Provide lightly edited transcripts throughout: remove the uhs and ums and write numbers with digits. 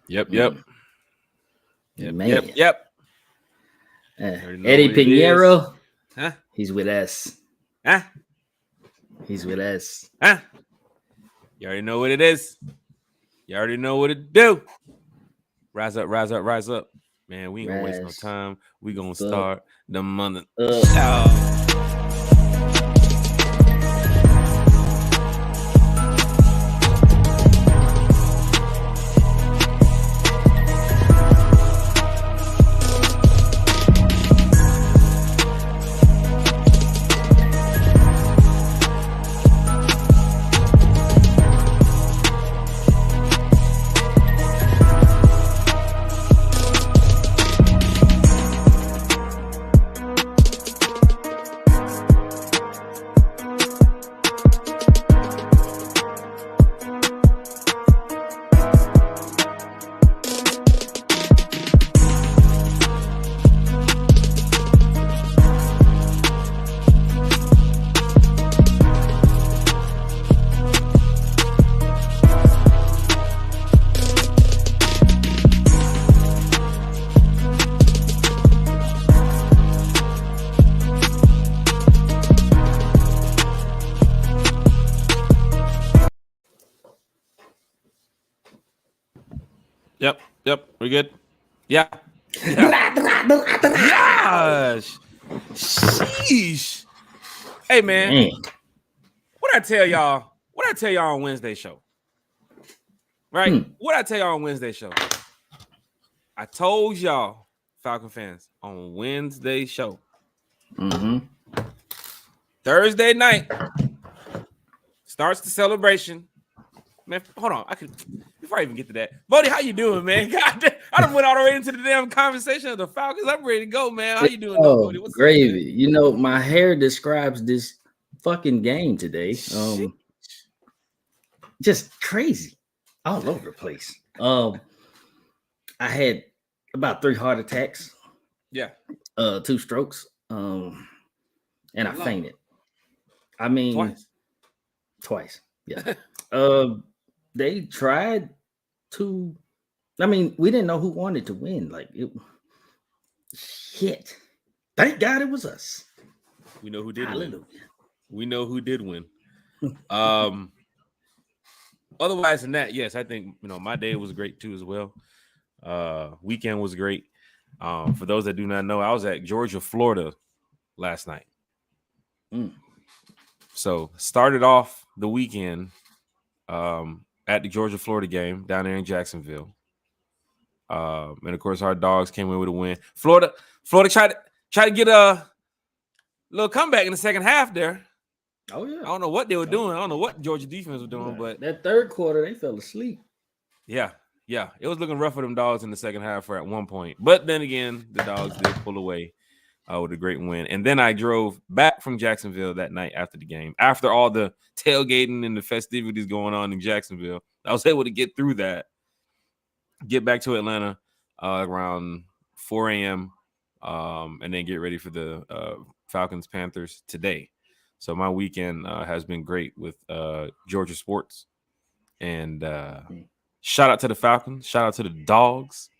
Yep. Man. Eddie Pinheiro. Huh? He's with us. Huh? He's with us. Huh? You already know what it is. You already know what it do. Rise up. Man, we ain't gonna waste no time. We gonna start the month. Yep. We good? Yeah. Gosh. Sheesh. Hey, man. What I tell y'all on Wednesday show? Right? What I tell y'all on Wednesday show? I told y'all, Falcon fans, on Wednesday show. Thursday night starts the celebration. Man, hold on. Before I even get to that, Bodie, how you doing, man? God, I done went all the way into the damn conversation of the Falcons. I'm ready to go, man. How you doing, Bodie? What's gravy? Up, my hair describes this fucking game today. Just crazy, all over the place. I had about 3 heart attacks. Yeah. 2 strokes. And I fainted. I mean, twice. Yeah. They tried to. I mean, we didn't know who wanted to win. Shit. Thank God it was us. We know who did win. We know who did win. Otherwise than that, yes, I think my day was great too as well. Weekend was great. For those that do not know, I was at Georgia, Florida last night. So started off the weekend at the Georgia, Florida game down there in Jacksonville. And of course, our dogs came in with a win. Florida tried to get a little comeback in the second half there. Oh yeah. I don't know what they were doing. I don't know what Georgia defense was doing, but that third quarter they fell asleep. Yeah. It was looking rough for them dogs in the second half at one point. But then again, the dogs did pull away with a great win. And then I drove back from Jacksonville that night after the game. After all the tailgating and the festivities going on in Jacksonville, I was able to get through that, get back to Atlanta around 4 a.m. And then get ready for the Falcons Panthers today. So my weekend has been great with Georgia sports. And shout out to the Falcons. Shout out to the dogs.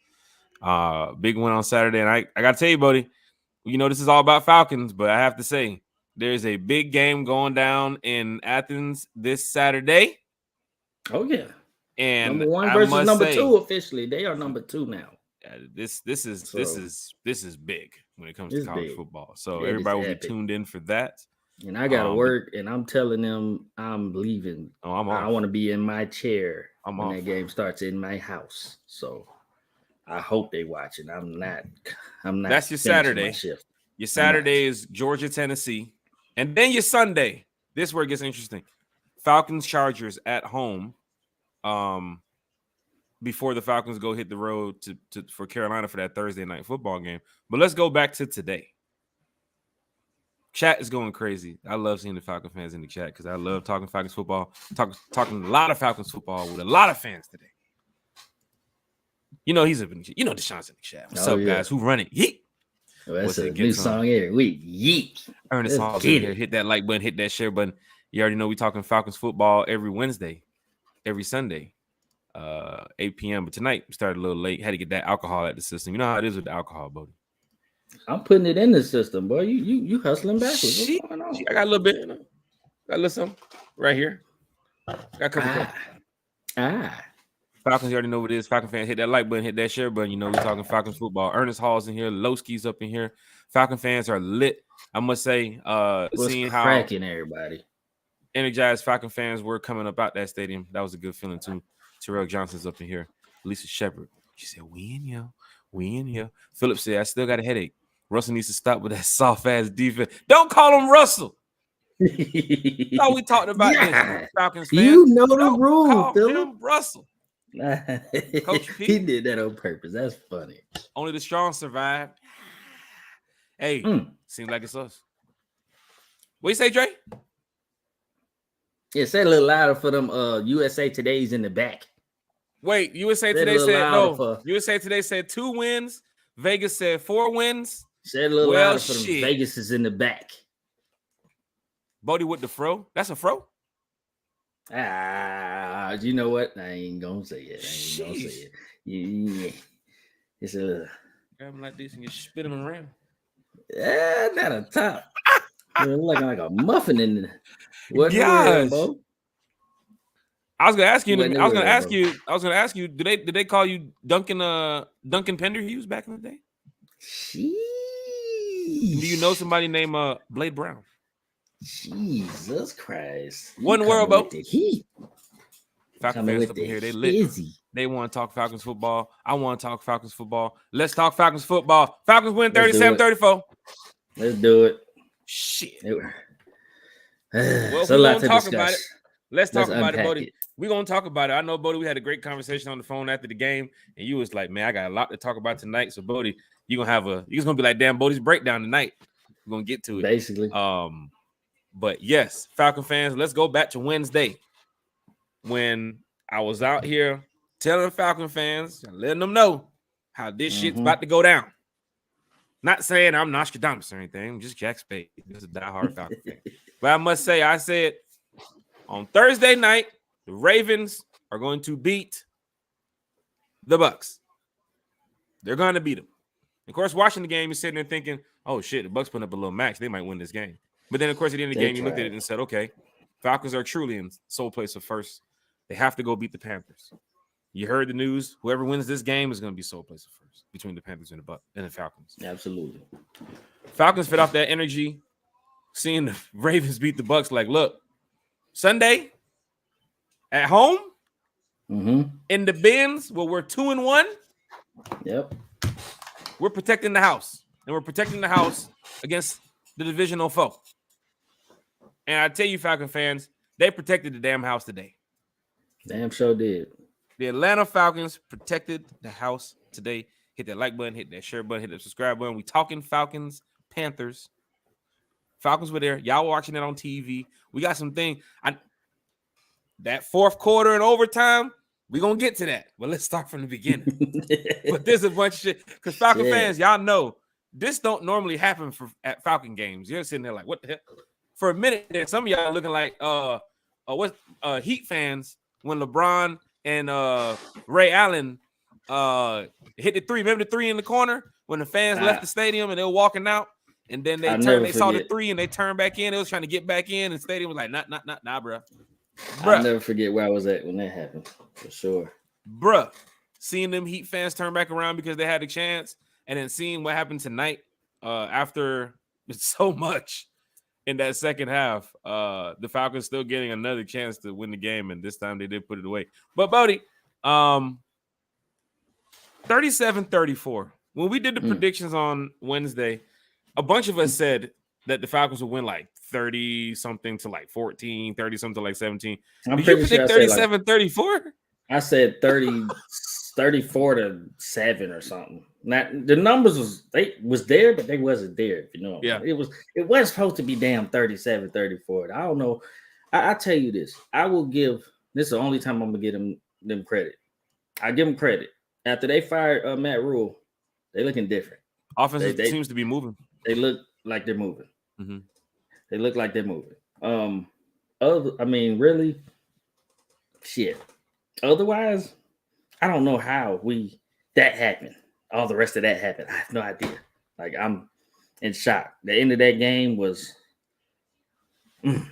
Big win on Saturday. And I got to tell you, buddy, this is all about Falcons, but I have to say, there's a big game going down in Athens this Saturday. Oh, yeah. And number 1 versus number 2 officially. They are number 2 now. This is big when it comes to college football. So everybody will be tuned in for that. And I gotta work, and I'm telling them I'm leaving. I want to be in my chair when that game starts in my house. So I hope they watch it. I'm not. That's your Saturday. Your Saturday is Georgia, Tennessee, and then your Sunday. This is where it gets interesting. Falcons, Chargers at home. Before the Falcons go hit the road for Carolina for that Thursday night football game. But let's go back to today. Chat is going crazy. I love seeing the Falcon fans in the chat because I love talking Falcons football. Talking a lot of Falcons football with a lot of fans today. He's Deshaun's in the chat. What's up, guys? Who run it? Yeet. Well, that's a new song every week. Yeet. Ernest Hall's in here. Hit that like button. Hit that share button. You already know we talking Falcons football every Wednesday, every Sunday, 8 p.m. But tonight we started a little late. Had to get that alcohol at the system. You know how it is with the alcohol, Bodie. I'm putting it in the system, boy. You hustling backwards. What's going on? I got a little bit. You know, got a little something right here. Got a couple cups. Falcons, you already know what it is. Falcon fans, hit that like button, hit that share button. You know, we're talking Falcons football. Ernest Hall's in here. Lowski's up in here. Falcon fans are lit. I must say, seeing how cracking everybody. Energized Falcon fans were coming up out that stadium. That was a good feeling, too. Terrell Johnson's up in here. Lisa Shepard. She said, we in here. We in here. Phillips said, I still got a headache. Russell needs to stop with that soft-ass defense. Don't call him Russell. Oh, we talked about this, Falcons fans. You know the rule, Philip. Russell. Coach P. He did that on purpose. That's funny. Only the strong survive. Hey, seems like it's us. What you say, Dre? Yeah, say a little louder for them USA Today's in the back. Wait, USA Today said no. USA Today said 2 wins. Vegas said 4 wins. Say a little louder for them. Vegas is in the back. Bodie with the fro. That's a fro? You know what? I ain't gonna say it. Yeah. It's a grab them like this and you spit them around. Yeah, not a top. Looking like a muffin in there. What? Gosh. I was gonna ask you. Did they call you Duncan Penderhughes back in the day? Jeez. Do you know somebody named Blade Brown? Jesus Christ! What in the world, Bo? Falcon fans up in here, they lit. They want to talk Falcons football. I want to talk Falcons football. Let's talk Falcons football. Falcons win 37-34. Let's do it. Shit. Well, so we're gonna talk about it. Let's talk about it, Bodie. We're gonna talk about it. I know, Bodie, we had a great conversation on the phone after the game, and you was like, man, I got a lot to talk about tonight. So, Bodie, you're gonna be like, damn, Bodie's breakdown tonight. We're gonna get to it. Basically. But yes, Falcon fans, let's go back to Wednesday when I was out here telling Falcon fans, letting them know how this shit's about to go down. Not saying I'm Nostradamus or anything. I'm just Jack Spade. Just a diehard Falcon fan. But I must say, I said on Thursday night, the Ravens are going to beat the Bucs. They're going to beat them. Of course, watching the game, you're sitting there thinking, oh, shit, the Bucs putting up a little match. They might win this game. But then, of course, at the end of the game, you looked at it and said, okay, Falcons are truly in sole place of first. They have to go beat the Panthers. You heard the news. Whoever wins this game is going to be sole place of first between the Panthers and the Falcons. Absolutely. Falcons fed off that energy, seeing the Ravens beat the Bucs. Like, look, Sunday at home in the Benz, where we're 2-1. Yep. We're protecting the house, and we're protecting the house against the divisional foe. And I tell you, Falcon fans, they protected the damn house today. Damn sure did. The Atlanta Falcons protected the house today. Hit that like button, hit that share button, hit that subscribe button. We talking Falcons, Panthers. Falcons were there. Y'all watching it on TV. We got some thing. That fourth quarter and overtime, we're going to get to that. But let's start from the beginning. But there's a bunch of shit. Because Falcon fans, y'all know, this don't normally happen at Falcon games. You're sitting there like, what the hell? For a minute there, some of y'all looking like Heat fans when LeBron and Ray Allen hit the three. Remember the three in the corner when the fans left the stadium and they were walking out, and then they saw the three and they turned back in. They was trying to get back in, and the stadium was like, nah, bro. I'll never forget where I was at when that happened, for sure. Bruh, seeing them Heat fans turn back around because they had a chance, and then seeing what happened tonight after so much in that second half, the Falcons still getting another chance to win the game, and this time they did put it away. But, Bodie, 37-34. When we did the predictions on Wednesday, a bunch of us said that the Falcons would win like 30-something to like 14, 30-something to like 17. Did you predict 37-34? I said 34-7 or something. Now the numbers was there, but they wasn't there. If you know, it was supposed to be damn 37-34. I don't know. I tell you this. I will give. This is the only time I'm gonna give them credit. I give them credit after they fired Matt Rule. They looking different. Offense seems to be moving. They look like they're moving. Mm-hmm. They look like they're moving. Really, shit. Otherwise, I don't know how that happened. All the rest of that happened. I have no idea. Like, I'm in shock. The end of that game was I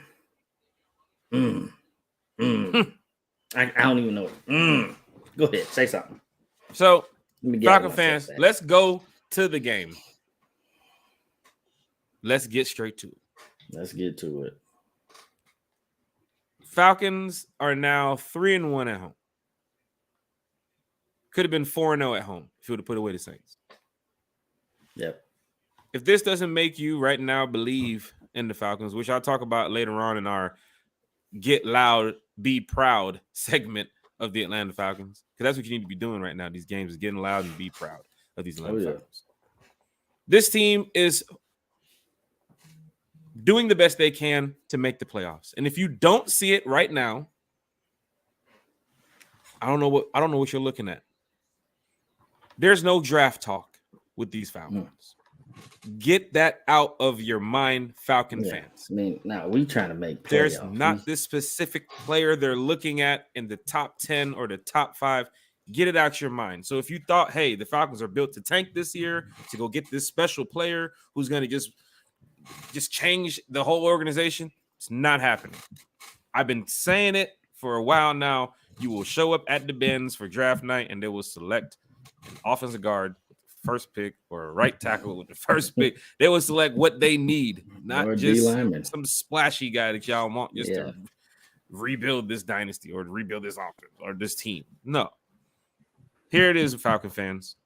don't even know. Go ahead, say something. So, Falcon fans, let's go to the game. Let's get straight to it. Let's get to it. Falcons are now 3-1 at home. Could have been 4-0 at home if you would have put away the Saints. Yep. If this doesn't make you right now believe in the Falcons, which I'll talk about later on in our Get Loud, Be Proud segment of the Atlanta Falcons, because that's what you need to be doing right now. These games is getting loud and be proud of these Atlanta Falcons. This team is doing the best they can to make the playoffs. And if you don't see it right now, I don't know what you're looking at. There's no draft talk with these Falcons. Get that out of your mind, Falcon fans. I mean, now we trying to make playoffs. There's not this specific player they're looking at in the top 10 or the top 5. Get it out your mind. So if you thought, hey, the Falcons are built to tank this year, to go get this special player who's going to just change the whole organization, it's not happening. I've been saying it for a while now. You will show up at the Benz for draft night, and they will select an offensive guard with the first pick or a right tackle with the first pick. They will select what they need, not just some splashy guy that y'all want just to rebuild this dynasty or to rebuild this offense or this team. No. Here it is, Falcon fans.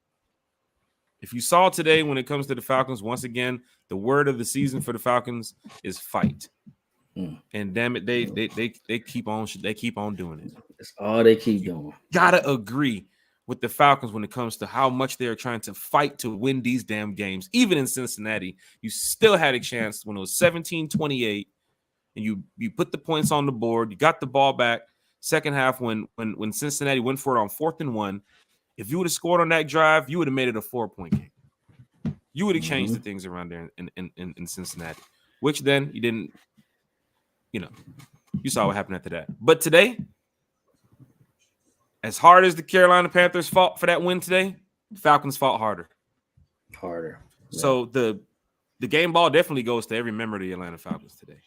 If you saw today when it comes to the Falcons, once again, the word of the season for the Falcons is fight. And damn it, they keep on doing it. That's all they keep doing. Gotta agree with the Falcons when it comes to how much they are trying to fight to win these damn games. Even in Cincinnati, you still had a chance when it was 17-28, and you put the points on the board. You got the ball back. Second half, when Cincinnati went for it on 4th and 1, if you would have scored on that drive, you would have made it a 4-point game. You would have changed the things around there in Cincinnati, which then you didn't. You saw what happened after that. But today, as hard as the Carolina Panthers fought for that win today, the Falcons fought harder. Yeah. So the game ball definitely goes to every member of the Atlanta Falcons today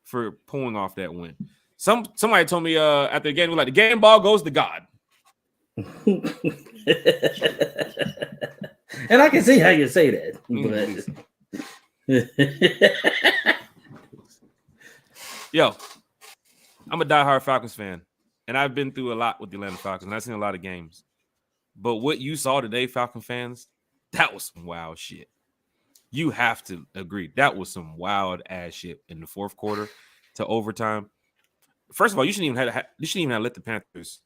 for pulling off that win. Somebody told me after the game, the game ball goes to God. And I can see how you say that. But yo, I'm a diehard Falcons fan, and I've been through a lot with the Atlanta Falcons, and I've seen a lot of games. But what you saw today, Falcon fans, that was some wild shit. You have to agree. That was some wild ass shit in the fourth quarter to overtime. First of all, you shouldn't even have let the Panthers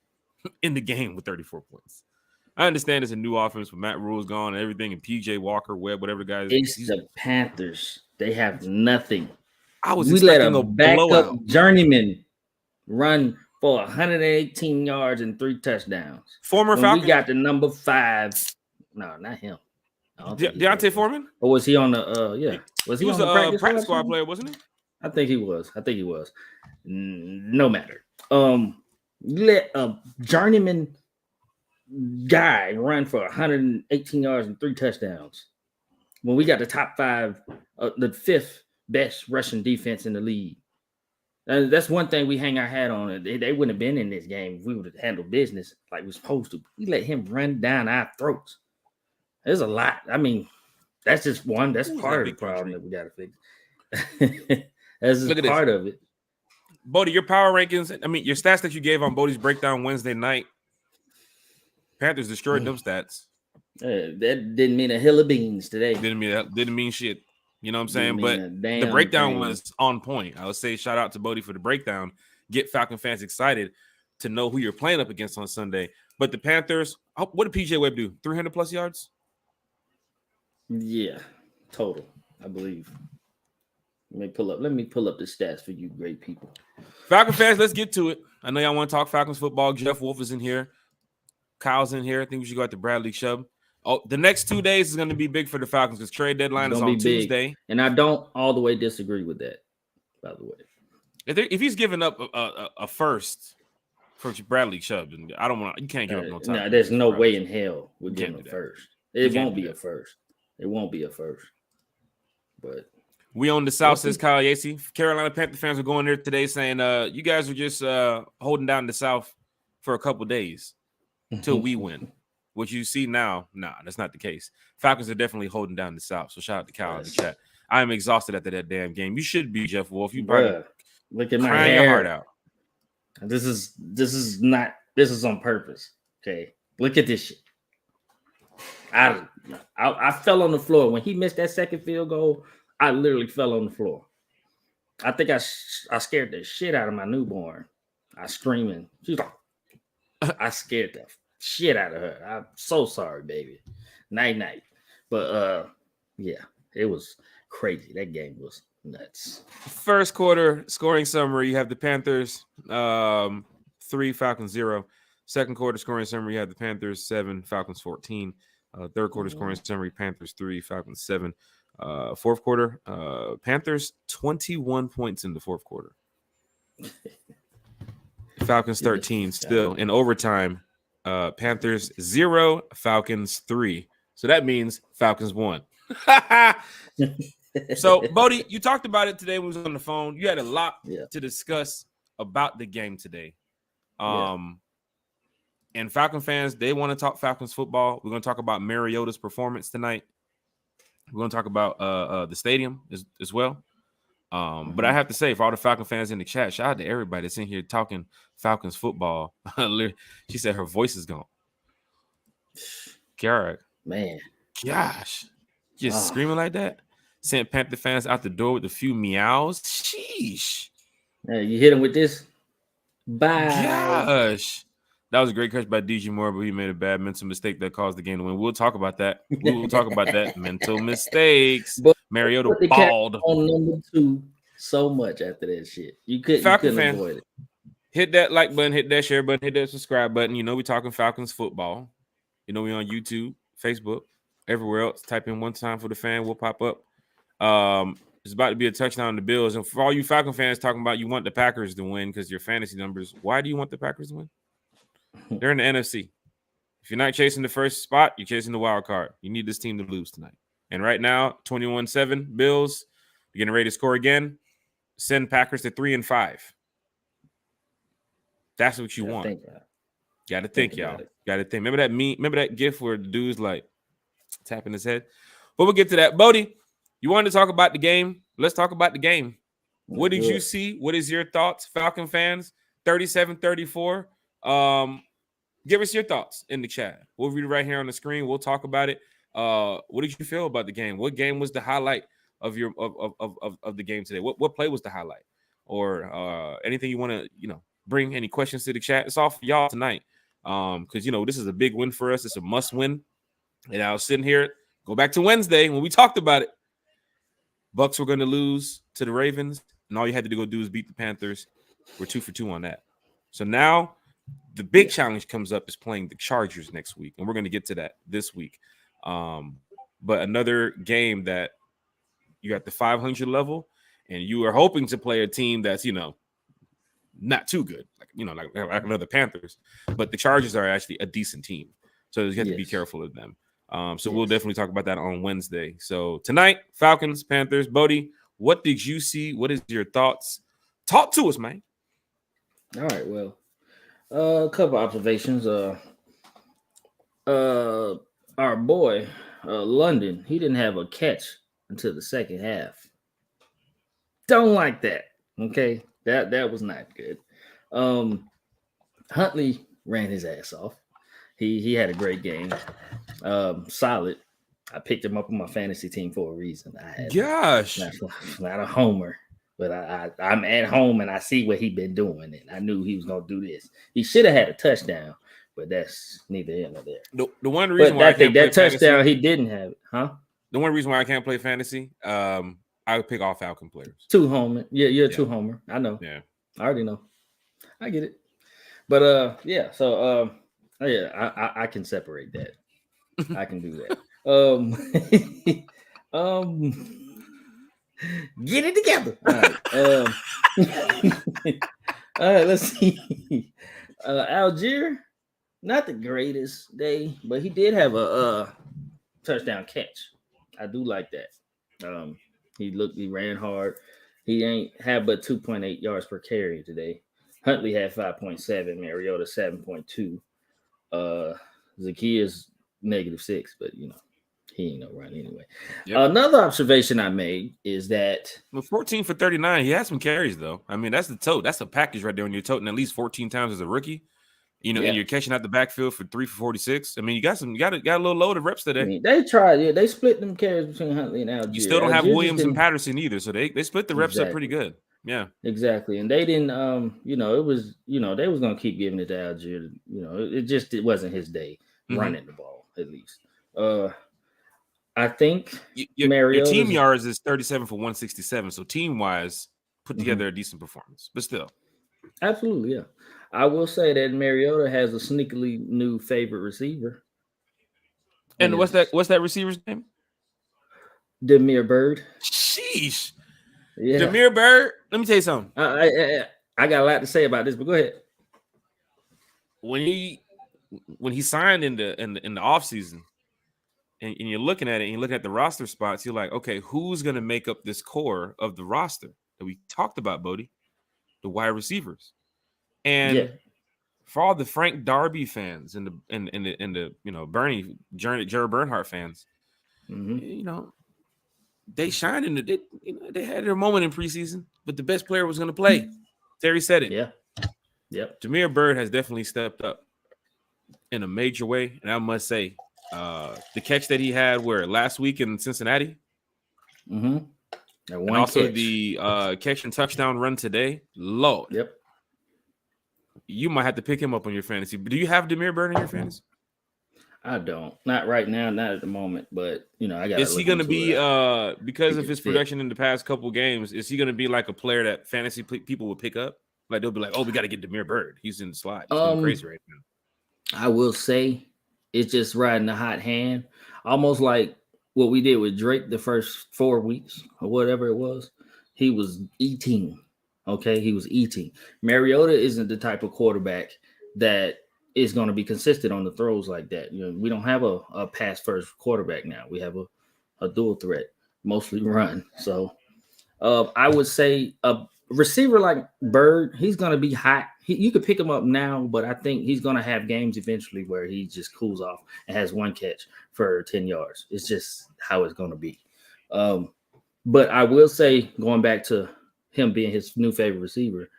in the game with 34 points. I understand it's a new offense with Matt Rule's gone and everything, and PJ Walker, Webb, whatever the guys. It's the Panthers. They have nothing. We let a backup journeyman run for 118 yards and 3 touchdowns. Former Falcon. We got the number 5. No, not him. Deontay Foreman? Or was he on the Was he was on the practice squad player, wasn't he? I think he was. No matter. Let a journeyman guy run for 118 yards and 3 touchdowns when we got the top 5, the 5th best rushing defense in the league. That's one thing we hang our hat on. They wouldn't have been in this game if we would have handled business like we're supposed to. We let him run down our throats. There's a lot. I mean, that's just one. That's part of the problem that we got to fix. That's just part of it. Bodie, your power rankings, I mean, your stats that you gave on Bodie's breakdown Wednesday night, Panthers destroyed them stats. That didn't mean a hill of beans today. Didn't mean shit. You know what I'm saying? But the breakdown was on point. I would say shout out to Bodie for the breakdown. Get Falcon fans excited to know who you're playing up against on Sunday. But the Panthers, what did PJ Webb do? 300 plus yards? Yeah, total, I believe. Let me pull up the stats for you great people. Falcon fans, let's get to it. I know y'all want to talk Falcons football. Jeff Wolf is in here. Kyle's in here. I think we should go out to Bradley Chubb. Oh, the next 2 days is going to be big for the Falcons because trade deadline is on Tuesday. And I don't all the way disagree with that, by the way. If he's giving up a first for Bradley Chubb. I don't want. You can't give up no time. No, there's no way in hell we're getting a first. It won't be a first. It won't be a first. But we on the South, says Kyle Yacy. Carolina Panther fans are going there today saying, you guys are just holding down the South for a couple days until we win. What you see now, nah, that's not the case. Falcons are definitely holding down the South. So shout out to Kyle in the chat. I am exhausted after that damn game. You should be, Jeff Wolf. You probably look at my crying hair. your heart out. This is on purpose. Okay, look at this shit. I fell on the floor when he missed that second field goal. I literally fell on the floor. I think I scared the shit out of my newborn. I screaming. She's like, I scared the shit out of her. I'm so sorry, baby. Night. But yeah, it was crazy. That game was nuts. First quarter scoring summary: you have the Panthers 3, Falcons 0. Second quarter scoring summary: you have the Panthers 7, Falcons 14. Third quarter scoring summary: Panthers 3, Falcons 7. Fourth quarter, Panthers 21 points in the fourth quarter. Falcons 13 still in overtime. Panthers 0, Falcons 3. So that means Falcons won. So, Bodie, you talked about it today when we was on the phone. You had a lot to discuss about the game today. And Falcon fans, they want to talk Falcons football. We're going to talk about Mariota's performance tonight. We're going to talk about the stadium as well. But I have to say, for all the Falcon fans in the chat, shout out to everybody that's in here talking Falcons football. She said her voice is gone. God, man, gosh, just screaming like that. Sent Panther fans out the door with a few meows. Sheesh. Hey, you hit him with this? Bye. Gosh. That was a great catch by DJ Moore, but he made a bad mental mistake that caused the game to win. We'll talk about that. We will talk about that. Mental mistakes. But Mariota balled on number 2 so much after that shit. You couldn't avoid it. Hit that like button, hit that share button, hit that subscribe button. You know we talking Falcons football. You know we on YouTube, Facebook, everywhere else. Type in One Time for the Fan. We'll pop up. It's about to be a touchdown on the Bills. And for all you Falcon fans talking about you want the Packers to win because your fantasy numbers, why do you want the Packers to win? They're in the NFC. If you're not chasing the first spot, you're chasing the wild card. You need this team to lose tonight. And right now, 21-7, Bills, you're getting ready to score again. Send Packers to 3-5. That's what you want. Got to think, y'all. Got to think. Remember that gif where the dude's like tapping his head? But we'll get to that. Bodie, you wanted to talk about the game? Let's talk about the game. What did you see? What is your thoughts, Falcon fans? 37-34. Give us your thoughts in the chat. We'll read it right here on the screen. We'll talk about it. What did you feel about the game? What game was the highlight of your of the game today? What play was the highlight? Or anything you want to bring any questions to the chat? It's all for y'all tonight. Because this is a big win for us. It's a must win. And I was sitting here. Go back to Wednesday when we talked about it. Bucks were going to lose to the Ravens, and all you had to go do is beat the Panthers. We're 2 for 2 on that. So now the big challenge comes up is playing the Chargers next week, and we're going to get to that this week. But another game that you're at the 500 level, and you are hoping to play a team that's not too good, like another Panthers. But the Chargers are actually a decent team, so you have to be careful of them. So we'll definitely talk about that on Wednesday. So tonight, Falcons, Panthers. Bodie, what did you see? What is your thoughts? Talk to us, man. All right. Well, a couple observations. Our boy, London, he didn't have a catch until the second half. Don't like that. Okay. That was not good. Huntley ran his ass off. He had a great game. Solid. I picked him up on my fantasy team for a reason. Not a homer, but I'm at home and I see what he's been doing, and I knew he was gonna do this. He should have had a touchdown, but that's neither here nor there. The one reason why I can't play touchdown fantasy, he didn't have it, huh? The one reason why I can't play fantasy, I would pick all Falcon players. 2 homer. Yeah, you're a 2 homer. I know. Yeah, I already know. I get it. But so I can separate that. I can do that. Get it together. All right. All right, let's see. Algier, not the greatest day, but he did have a touchdown catch. I do like that. He ran hard. He ain't had but 2.8 yards per carry today. Huntley had 5.7, Mariota 7.2. Zacchaeus -6, but he ain't no run anyway. Yep. Another observation I made is that 14 for 39. He had some carries though. I mean, that's the tote. That's a package right there when you're toting at least 14 times as a rookie. And you're catching out the backfield for 3 for 46. I mean, you got a little load of reps today. I mean, they tried. They split them carries between Huntley and Algier. You still don't have Williams and Patterson either, so they split the reps up pretty good. Yeah, exactly. And they didn't. It was they was gonna keep giving it to Algier. It wasn't his day running the ball at least. I think your team yards is 37 for 167. So team wise, put together a decent performance, but still, absolutely, yeah. I will say that Mariota has a sneakily new favorite receiver. And what's that receiver's name? Damiere Byrd. Sheesh. Yeah. Damiere Byrd. Let me tell you something. I got a lot to say about this, but go ahead. When he signed in the offseason, and you're looking at it and you're looking at the roster spots, you're like, okay, who's gonna make up this core of the roster that we talked about, Bodie? The wide receivers. And for all the Frank Darby fans and the Bernie Jared Bernhardt fans, they shined in they had their moment in preseason, but the best player was going to play. Terry said it. Yeah. Yep. Damiere Byrd has definitely stepped up in a major way, and I must say, the catch that he had last week in Cincinnati, and also the catch and touchdown run today. Lord. Yep. You might have to pick him up on your fantasy. Do you have Damiere Byrd in your fantasy? I don't. Not right now. Not at the moment. But I got. Is he going to be because of his production in the past couple games? Is he going to be like a player that fantasy people will pick up? Like they'll be like, "Oh, we got to get Damiere Byrd. He's in the slot. He's going crazy right now." I will say it's just riding a hot hand, almost like what we did with Drake the first 4 weeks or whatever it was. He was eating. Okay, he was eating. Mariota isn't the type of quarterback that is going to be consistent on the throws like that. We don't have a pass first quarterback now. We have a dual threat, mostly run. So I would say a receiver like Bird, he's going to be hot. You could pick him up now, but I think he's going to have games eventually where he just cools off and has one catch for 10 yards. It's just how it's going to be. But I will say, going back to him being his new favorite receiver,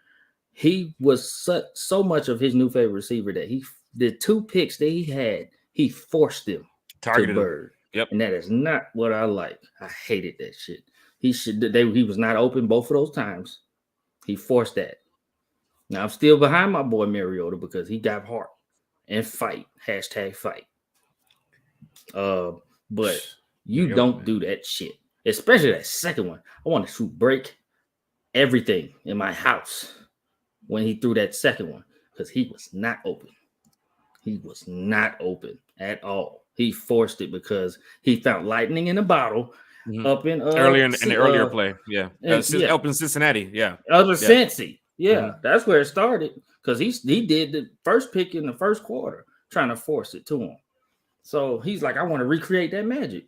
he was so much of his new favorite receiver that the 2 picks that he had, he forced them to Bird. Yep. And that is not what I like. I hated that shit. He was not open both of those times. He forced that. Now I'm still behind my boy Mariota because he got heart and fight. #fight. But you don't do that shit. Especially that second one. I wanted to break everything in my house when he threw that second one because he was not open. He was not open at all. He forced it because he found lightning in a bottle up in earlier in the earlier play. Yeah. Up in Cincinnati. Yeah. Cincy. Yeah. That's where it started because he did the first pick in the first quarter trying to force it to him. So he's like, I want to recreate that magic.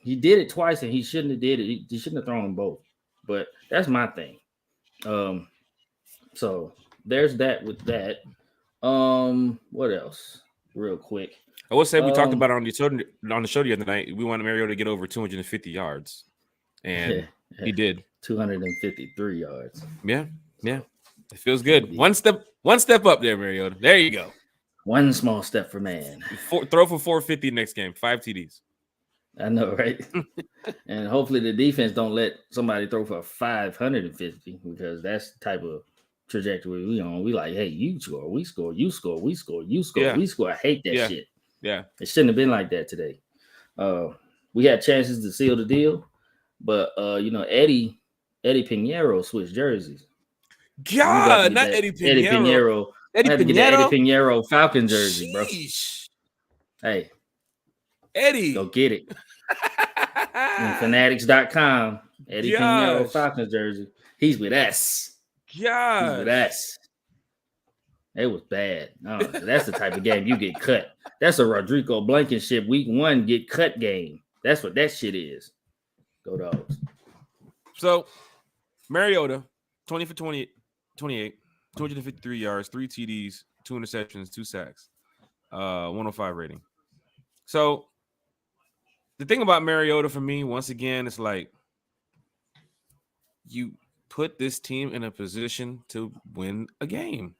He did it twice and he shouldn't have did it. He shouldn't have thrown them both. But that's my thing. So there's that with that. What else? Real quick. I will say we talked about it on the show the other night. We wanted Mariota to get over 250 yards. And he did. 253 yards. Yeah. Yeah. It feels good. One step up there, Mariota. There you go. One small step for man. Throw for 450 next game. 5 TDs. I know, right? And hopefully the defense don't let somebody throw for 550 because that's the type of trajectory we on. We like, hey, you score, we score, you score, we score, you score, we score. I hate that shit. Yeah. It shouldn't have been like that today. We had chances to seal the deal, but Eddie Pinheiro switched jerseys. God, not Eddie Pinheiro. Eddie Pinheiro Falcon jersey, bro. Hey. Eddie. Go get it. Fanatics.com. Eddie Pinheiro Falcons jersey. He's with us. Yeah. He's with us. It was bad. No, that's the type of game you get cut. That's a Rodrigo Blankenship week 1 get cut game. That's what that shit is. Go Dogs. So, Mariota, 20 for 28, 253 yards, 3 TDs, 2 interceptions, 2 sacks, 105 rating. So, the thing about Mariota for me, once again, it's like you put this team in a position to win a game.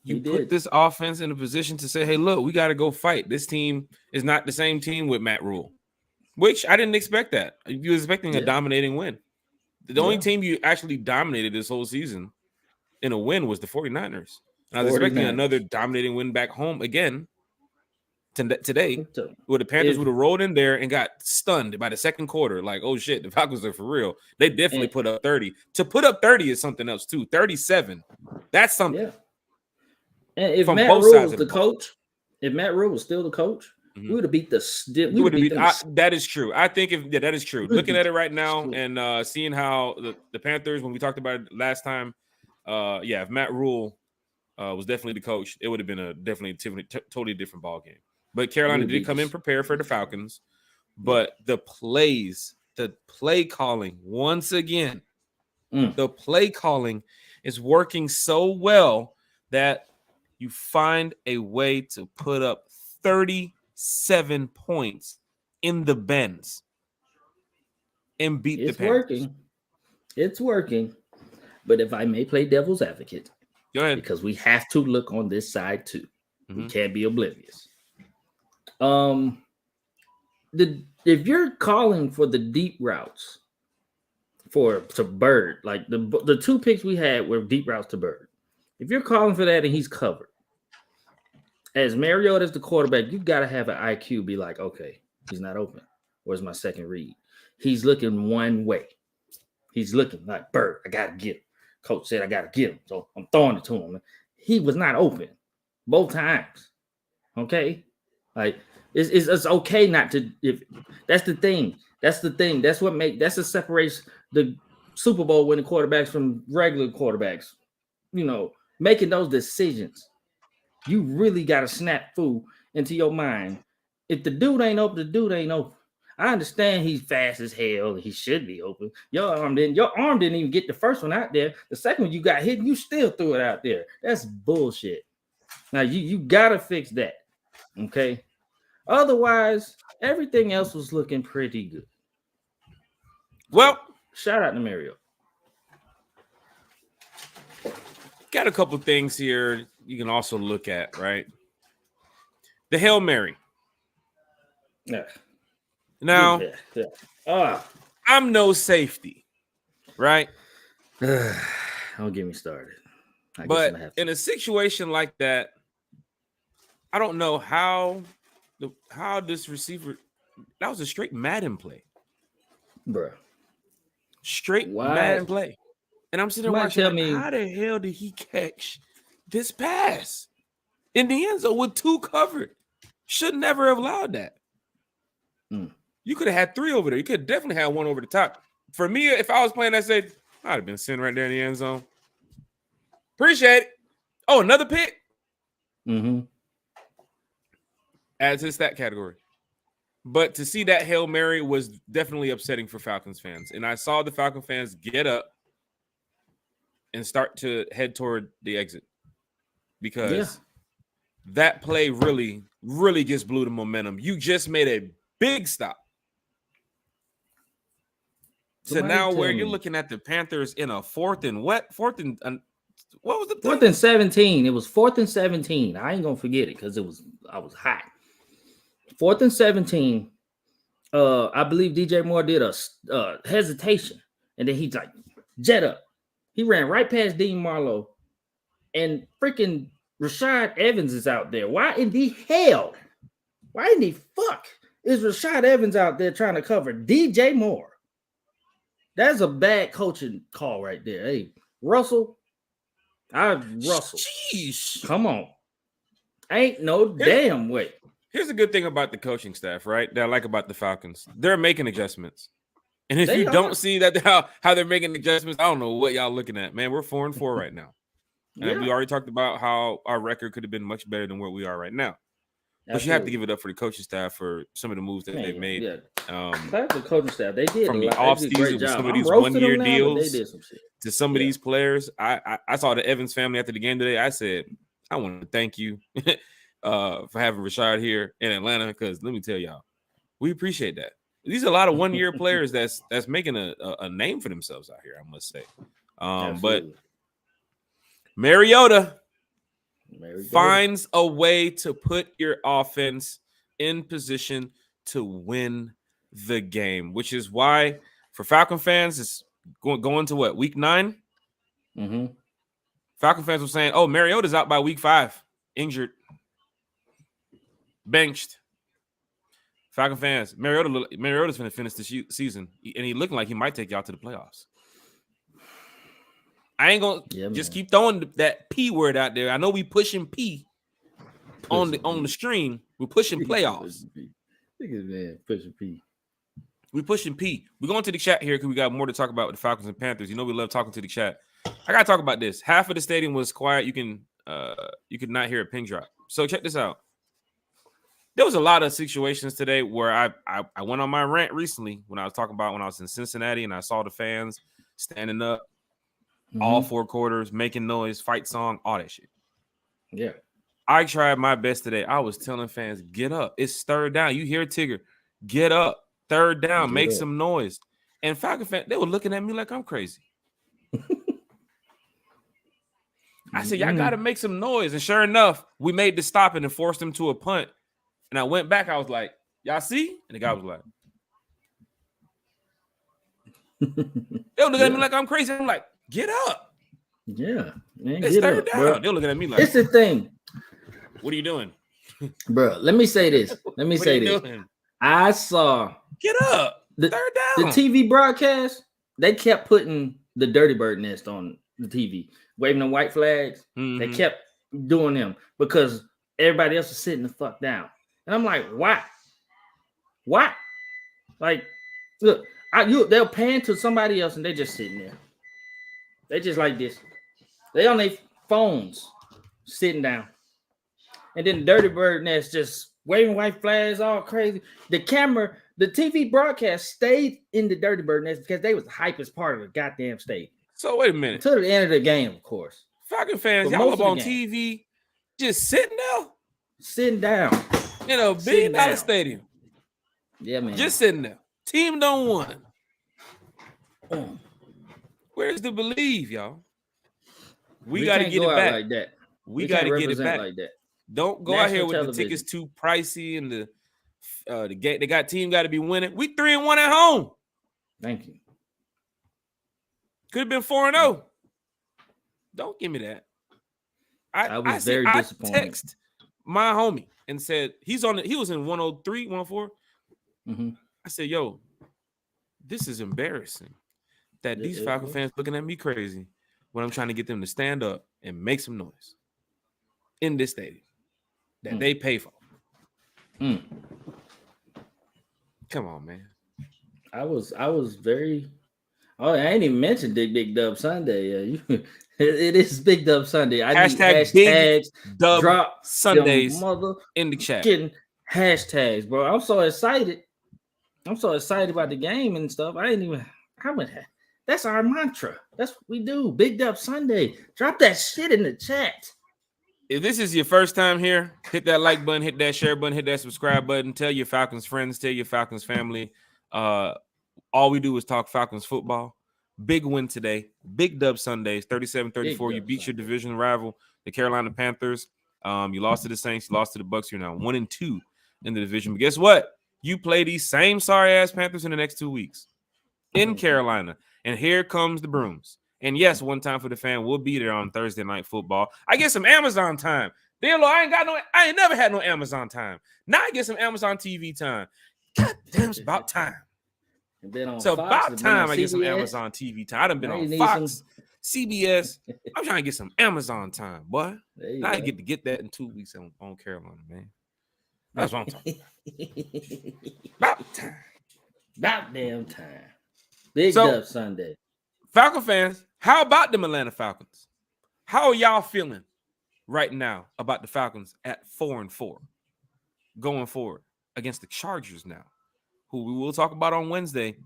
You put this offense in a position to say, hey, look, we got to go fight. This team is not the same team with Matt Rule, which I didn't expect that. You were expecting a dominating win. The only team you actually dominated this whole season in a win was the 49ers. And I was expecting another dominating win back home again today, where the Panthers would have rolled in there and got stunned by the second quarter. Like, oh, shit, the Falcons are for real. They definitely put up 30. To put up 30 is something else, too. 37. That's something. Yeah. And if Matt Rule was the coach, if Matt Rule was still the coach, we would have beat the. That is true. I think that is true. Looking at it right now and seeing how the Panthers, when we talked about it last time, if Matt Rule was definitely the coach, it would have been a totally different ball game. But Carolina did come in prepared for the Falcons. But the play calling, once again, the play calling is working so well that you find a way to put up 37 points in the bends and beat the Panthers. It's working. But if I may play devil's advocate, go ahead. Because we have to look on this side too. We can't be oblivious. If you're calling for the deep routes to Bird, like the 2 picks we had were deep routes to Bird. If you're calling for that and he's covered, as Mariota as the quarterback, you got to have an IQ be like, okay, he's not open. Where's my second read? He's looking one way. He's looking like Bird. I got to get him. Coach said I got to get him. So I'm throwing it to him. He was not open both times. Okay? Like, it's okay not to. If that's the thing. That's what separates the Super Bowl winning quarterbacks from regular quarterbacks. You know, making those decisions. You really got to snap fool into your mind. If the dude ain't open, the dude ain't open. I understand he's fast as hell. He should be open. Your arm didn't even get the first one out there. The second one you got hit, you still threw it out there. That's bullshit. Now you got to fix that. Okay. Otherwise, everything else was looking pretty good. Well, shout out to Mario. Got a couple things here you can also look at, right? The Hail Mary. Yeah. Now, I'm no safety, right? Don't get me started. But in a situation like that, I don't know how this receiver, that was a straight Madden play. Bruh. Straight Madden play. And I'm sitting there watching, how the hell did he catch this pass in the end zone with 2 covered? Should never have allowed that. You could have had 3 over there. You could have definitely had 1 over the top. For me, if I was playing that safe, I'd have been sitting right there in the end zone. Appreciate it. Oh, another pick. Adds to the stat category. But to see that Hail Mary was definitely upsetting for Falcons fans. And I saw the Falcon fans get up and start to head toward the exit. Because that play really, really just blew the momentum. You just made a big stop. So now where you're looking at the Panthers in a fourth and what was the thing? 4th and 17. It was 4th and 17. I ain't gonna forget it because I was hot. 4th and 17. I believe DJ Moore did a hesitation, and then he's like jet up. He ran right past Dean Marlowe, and freaking Rashad Evans is out there. Why in the hell? Why in the fuck is Rashad Evans out there trying to cover DJ Moore? That's a bad coaching call right there. Hey, Russell. Jeez. Come on. Ain't no damn way. Here's a good thing about the coaching staff, right? That I like about the Falcons. They're making adjustments. And if don't see that how they're making adjustments, I don't know what y'all looking at, man. We're 4-4 right now. And we already talked about how our record could have been much better than where we are right now. Absolutely. But you have to give it up for the coaching staff for some of the moves that they've made. Yeah. The coaching staff, they did from the offseason with some of these 1-year deals to some of these players. I saw the Evans family after the game today. I said, I want to thank you for having Rashad here in Atlanta, because let me tell y'all, we appreciate that. These are a lot of 1-year players that's making a name for themselves out here, I must say. But Mariota finds a way to put your offense in position to win the game, which is why for Falcon fans, it's going to what, week 9? Mm-hmm. Falcon fans were saying, oh, Mariota's out by week 5, injured, benched. Falcon fans, Mariota's going to finish this season, and he looking like he might take y'all to the playoffs. I ain't gonna just keep throwing that P word out there. I know we pushing P on the stream. We're pushing playoffs. Pushing P. We're pushing P. We're going to the chat here because we got more to talk about with the Falcons and Panthers. You know we love talking to the chat. I gotta talk about this. Half of the stadium was quiet. You could not hear a pin drop. So check this out. There was a lot of situations today where I went on my rant recently when I was talking about when I was in Cincinnati and I saw the fans standing up. All 4 quarters, making noise, fight song, all that shit. Yeah. I tried my best today. I was telling fans, get up. It's 3rd down. You hear Tigger. Get up. 3rd down. Make some noise. And Falcon fans, they were looking at me like I'm crazy. I said, y'all got to make some noise. And sure enough, we made the stop and forced them to a punt. And I went back. I was like, y'all see? And the guy was like, they were looking at me like I'm crazy. I'm like, get up. Yeah. Man, it's 3rd down. Bro. They're looking at me like, it's the thing. What are you doing? Bro, let me say this. Doing? I saw. Get up. 3rd down. The TV broadcast, they kept putting the Dirty Bird nest on the TV, waving the white flags. Mm-hmm. They kept doing them because everybody else was sitting the fuck down. And I'm like, why? Why? Like, look, they'll pan to somebody else and they're just sitting there. They just like this. They on their phones sitting down. And then the Dirty Bird nest just waving white flags all crazy. The TV broadcast stayed in the Dirty Bird nest because they was the hypest part of the goddamn state. So wait a minute. Until the end of the game, of course. Falcon fans, y'all up on TV just sitting there? Sitting down. In a $1 billion stadium. Yeah, man. Just sitting there. Team done won. Where's the believe, y'all? We got to get it back. Like that. We got to get it back. Like that. Don't go out here with the tickets too pricey and the team got to be winning. We 3-1 at home. Thank you. Could have been 4-0. Don't give me that. I was very disappointed. I text my homie and said he was in 103, 104. Mm-hmm. I said, yo, this is embarrassing that these Falcon fans looking at me crazy when I'm trying to get them to stand up and make some noise in this stadium that they pay for. Come on, man. I was very. Oh, I ain't even mentioned Big Dub Sunday. It is Big Dub Sunday. I need hashtags, Big Dub drop Sundays in the chat. Getting hashtags, bro. I'm so excited. I'm so excited about the game and stuff. That's our mantra. That's what we do. Big Dub Sunday. Drop that shit in the chat. If this is your first time here, hit that like button, hit that share button, hit that subscribe button. Tell your Falcons friends, tell your Falcons family. All we do is talk Falcons football. Big win today. Big Dub Sundays, 37-34. You beat your division rival, the Carolina Panthers. You lost to the Saints. You lost to the Bucs. You're now 1-2 in the division. But guess what? You play these same sorry-ass Panthers in the next 2 weeks in Carolina. And here comes the brooms. And yes, one time for the fan, we'll be there on Thursday Night Football. I get some Amazon time. Damn, I ain't never had no Amazon time. Now I get some Amazon TV time. God damn, it's about time. So about time I get some Amazon TV time. I done been on Fox, CBS. I'm trying to get some Amazon time, boy. I get to get that in 2 weeks on Carolina, man. That's what I'm talking about. About time. About damn time. Big Dub Sunday. Falcon fans, how about them Atlanta Falcons? How are y'all feeling right now about the Falcons at 4-4 going forward against the Chargers now, who we will talk about on Wednesday?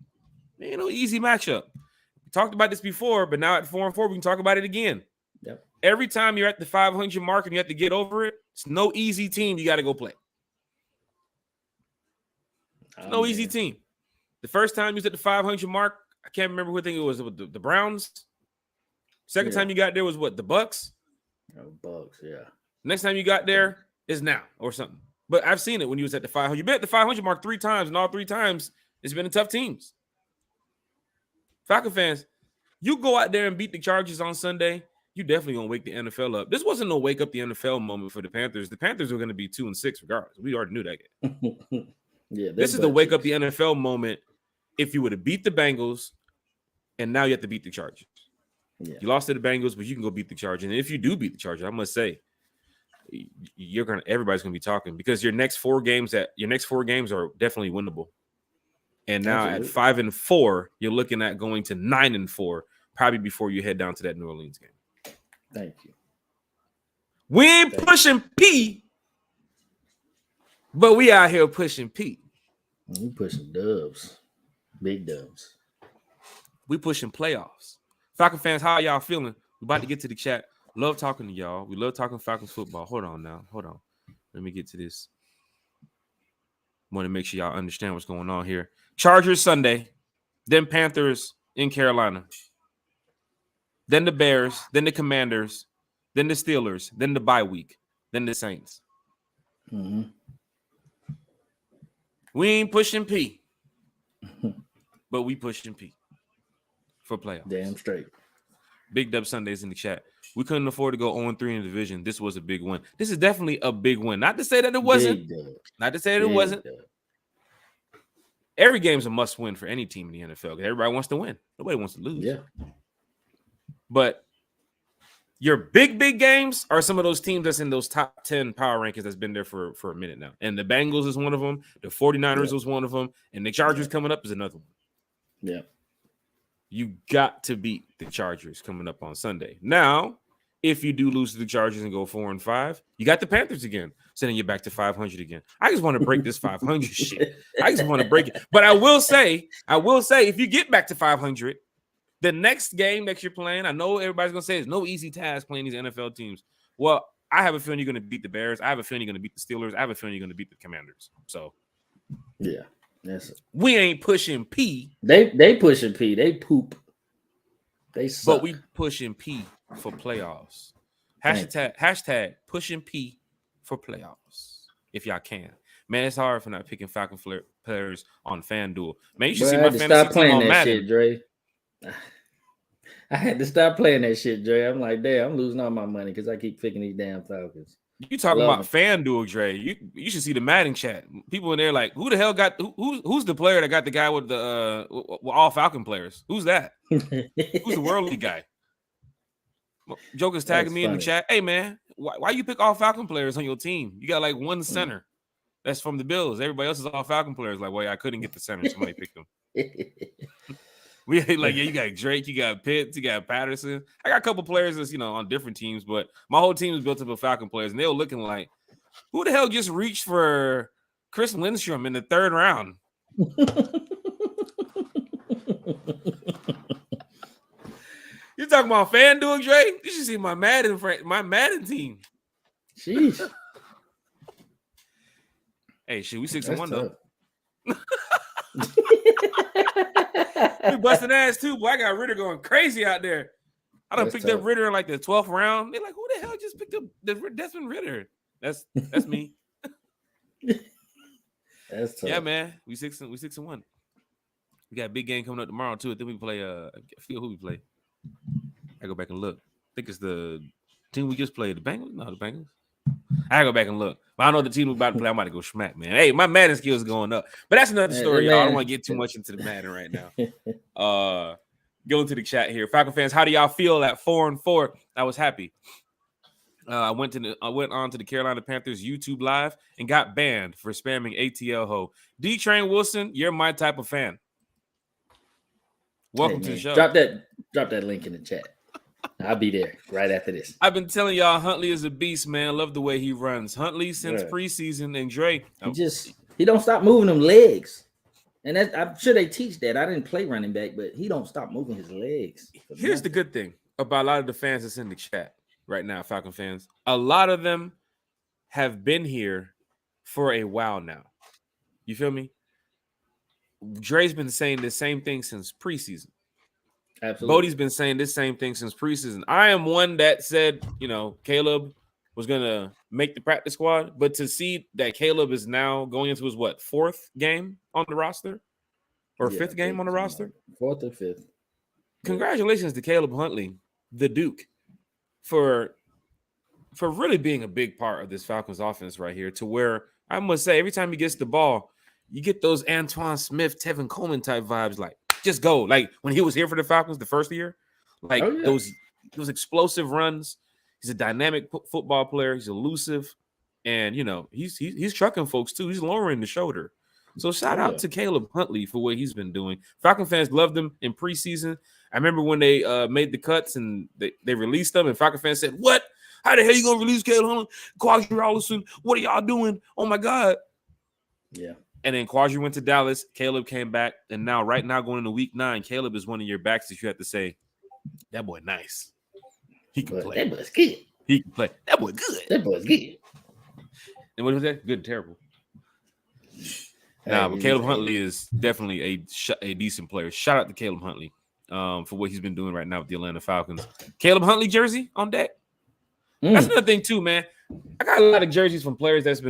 Easy matchup. We talked about this before, but now at 4-4, we can talk about it again. Yep. Every time you're at the 500 mark and you have to get over it, it's no easy team you got to go play. It's no easy team. The first time you was at the 500 mark, I can't remember who I think it was, the Browns. Second time you got there was what, the Bucks? Oh, Bucks, yeah. Next time you got there is now or something. But I've seen it when you was at the 500. You've been at the 500 mark 3 times, and all 3 times it's been a tough teams. Falcon fans, you go out there and beat the Chargers on Sunday, you definitely gonna wake the NFL up. This wasn't no wake up the NFL moment for the Panthers. The Panthers were gonna be 2-6 regardless. We already knew that. Yeah, this is the wake up the NFL moment. If you would have beat the Bengals, and now you have to beat the Chargers. Yeah. You lost to the Bengals, but you can go beat the Chargers. And if you do beat the Chargers, I must say, everybody's gonna be talking because your next 4 games are definitely winnable. And now at 5-4, you're looking at going to 9-4, probably before you head down to that New Orleans game. Thank you. We ain't pushing P, but we out here pushing P. We pushing dubs, big dubs. We pushing playoffs. Falcon fans, how y'all feeling? We about to get to the chat. Love talking to y'all. We love talking Falcons football. Hold on. Let me get to this. Want to make sure y'all understand what's going on here. Chargers Sunday, then Panthers in Carolina, then the Bears, then the Commanders, then the Steelers, then the bye week, then the Saints. Mm-hmm. We ain't pushing P, but we pushing P for playoffs. Damn straight. Big Dub Sundays in the chat. We couldn't afford to go 0-3 in the division. This was a big win. This is definitely a big win. Not to say that it wasn't. Not to say that it wasn't. Every game's a must win for any team in the NFL because everybody wants to win. Nobody wants to lose. Yeah. But your big games are some of those teams that's in those top 10 power rankings that's been there for a minute now. And the Bengals is one of them. The 49ers was one of them. And the Chargers coming up is another one. Yeah. You got to beat the Chargers coming up on Sunday. Now, if you do lose to the Chargers and go 4-5, you got the Panthers again. So then you're back to 500 again. I just want to break this 500 shit. I just want to break it. But I will say, if you get back to 500, the next game that you're playing, I know everybody's going to say it's no easy task playing these NFL teams. Well, I have a feeling you're going to beat the Bears. I have a feeling you're going to beat the Steelers. I have a feeling you're going to beat the Commanders. So, yeah. We ain't pushing P. They pushing P. They poop. They suck. But we pushing P for playoffs. Hashtag pushing P for playoffs. If y'all can. Man, it's hard for not picking Falcon players on FanDuel. Man, you should see my fantasy stop playing team on that Madden. shit, Dre. I had to stop playing that shit, Dre. I'm like, damn, I'm losing all my money because I keep picking these damn Falcons. You talking about FanDuel, Dre? You should see the Madden chat. People in there like, who the hell got who's the player that got the guy with the with all Falcon players? Who's that? Who's the worldly guy? Joker's tagging me in the chat. Hey man, why you pick all Falcon players on your team? You got like one center that's from the Bills. Everybody else is all Falcon players. Like, well, I couldn't get the center. Somebody picked him. We like, yeah, you got Drake, you got Pitts, you got Patterson. I got a couple players that's on different teams, but my whole team is built up of Falcon players, and they were looking like, who the hell just reached for Chris Lindstrom in the 3rd round? You talking about FanDuel, Dre? You should see my Madden team. Jeez. Hey, shit, we 6-1 though. We busting ass too, boy. I got Ritter going crazy out there. I done picked up Ritter in like the 12th round. They're like, who the hell just picked up Desmond Ritter? That's me. That's tough. Yeah, man. We 6-1. We got a big game coming up tomorrow too. Then we play I forget who we play. I go back and look. I think it's the team we just played. The Bengals? No, the Bengals. I go back and look. But I know the team we're about to play. I'm about to go smack, man. Hey, my Madden skills going up. But that's another story, y'all. I don't want to get too much into the Madden right now. Go into the chat here. Falcon fans, how do y'all feel at 4-4? I was happy. I went on to the Carolina Panthers YouTube live and got banned for spamming ATL ho. D-Train Wilson, you're my type of fan. Welcome to the show. Drop that link in the chat. I'll be there right after this. I've been telling y'all Huntley is a beast, man. I love the way he runs. Huntley since preseason, and Dre. He don't stop moving them legs. And I'm sure they teach that. I didn't play running back, but he don't stop moving his legs. Here's the good thing about a lot of the fans that's in the chat right now, Falcon fans. A lot of them have been here for a while now. You feel me? Dre's been saying the same thing since preseason. Absolutely. Bodie's been saying this same thing since preseason. I am one that said, Caleb was going to make the practice squad, but to see that Caleb is now going into his, fourth game on the roster? Or fifth game on the roster? Fourth or fifth. Congratulations to Caleb Huntley, the Duke, for really being a big part of this Falcons offense right here, to where I must say every time he gets the ball, you get those Antoine Smith, Tevin Coleman type vibes, like, just go. Like when he was here for the Falcons the first year, like those explosive runs. He's a dynamic football player. He's elusive, and he's trucking folks too. He's lowering the shoulder. So shout out to Caleb Huntley for what he's been doing. Falcon fans loved him in preseason. I remember when they made the cuts and they released them, and Falcon fans said, "What? How the hell you gonna release Caleb Huntley? Quadri Rollison? What are y'all doing? Oh my God!" Yeah. And then Quadri went to Dallas. Caleb came back. And now, right now, going into week 9, Caleb is one of your backs that you have to say, that boy nice. He can play. That boy's good. He can play. That boy good. That boy's good. And what was that? Good and terrible. But Caleb Huntley is definitely a decent player. Shout out to Caleb Huntley for what he's been doing right now with the Atlanta Falcons. Caleb Huntley jersey on deck. That's another thing too, man. I got a lot of jerseys from players that's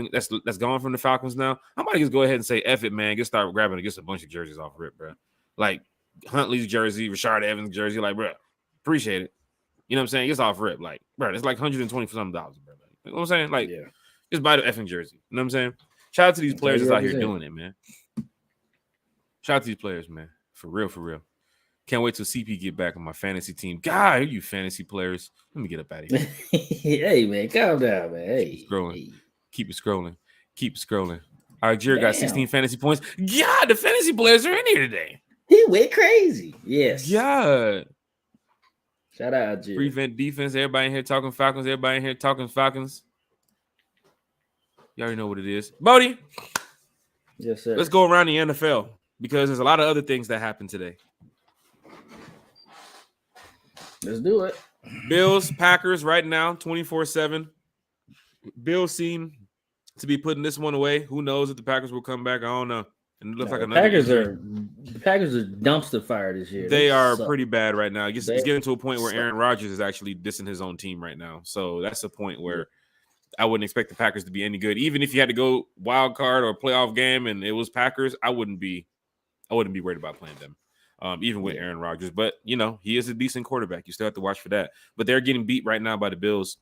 gone from the Falcons now. I might just go ahead and say F it, man. Just start grabbing a bunch of jerseys off rip, bro. Like Huntley's jersey, Rashard Evans' jersey, like, bro, appreciate it. You know what I'm saying? It's off rip, like, bro. It's like $120 for something, bro. You know what I'm saying? Like, just buy the effing jersey. You know what I'm saying? Shout out to these players that's out here doing it, man. Shout out to these players, man. For real, for real. Can't wait till CP get back on my fantasy team. God, you fantasy players. Let me get up out of here. Hey, man, calm down, man. Hey, Keep it scrolling. Keep it scrolling. All right, Jared got 16 fantasy points. God, the fantasy players are in here today. He went crazy. Yes. God. Shout out, Jared. Prevent defense. Everybody in here talking Falcons. Everybody in here talking Falcons. You already know what it is. Bodie. Yes, sir. Let's go around the NFL because there's a lot of other things that happened today. Let's do it. Bills, Packers right now, 24-7. Bills seem to be putting this one away. Who knows if the Packers will come back? I don't know. And it looks like another Packers are dumpster fire this year. They are pretty bad right now. It's getting to a point where Aaron Rodgers is actually dissing his own team right now. So that's a point where I wouldn't expect the Packers to be any good. Even if you had to go wild card or playoff game and it was Packers, I wouldn't be worried about playing them. Even with Aaron Rodgers. But, he is a decent quarterback. You still have to watch for that. But they're getting beat right now by the Bills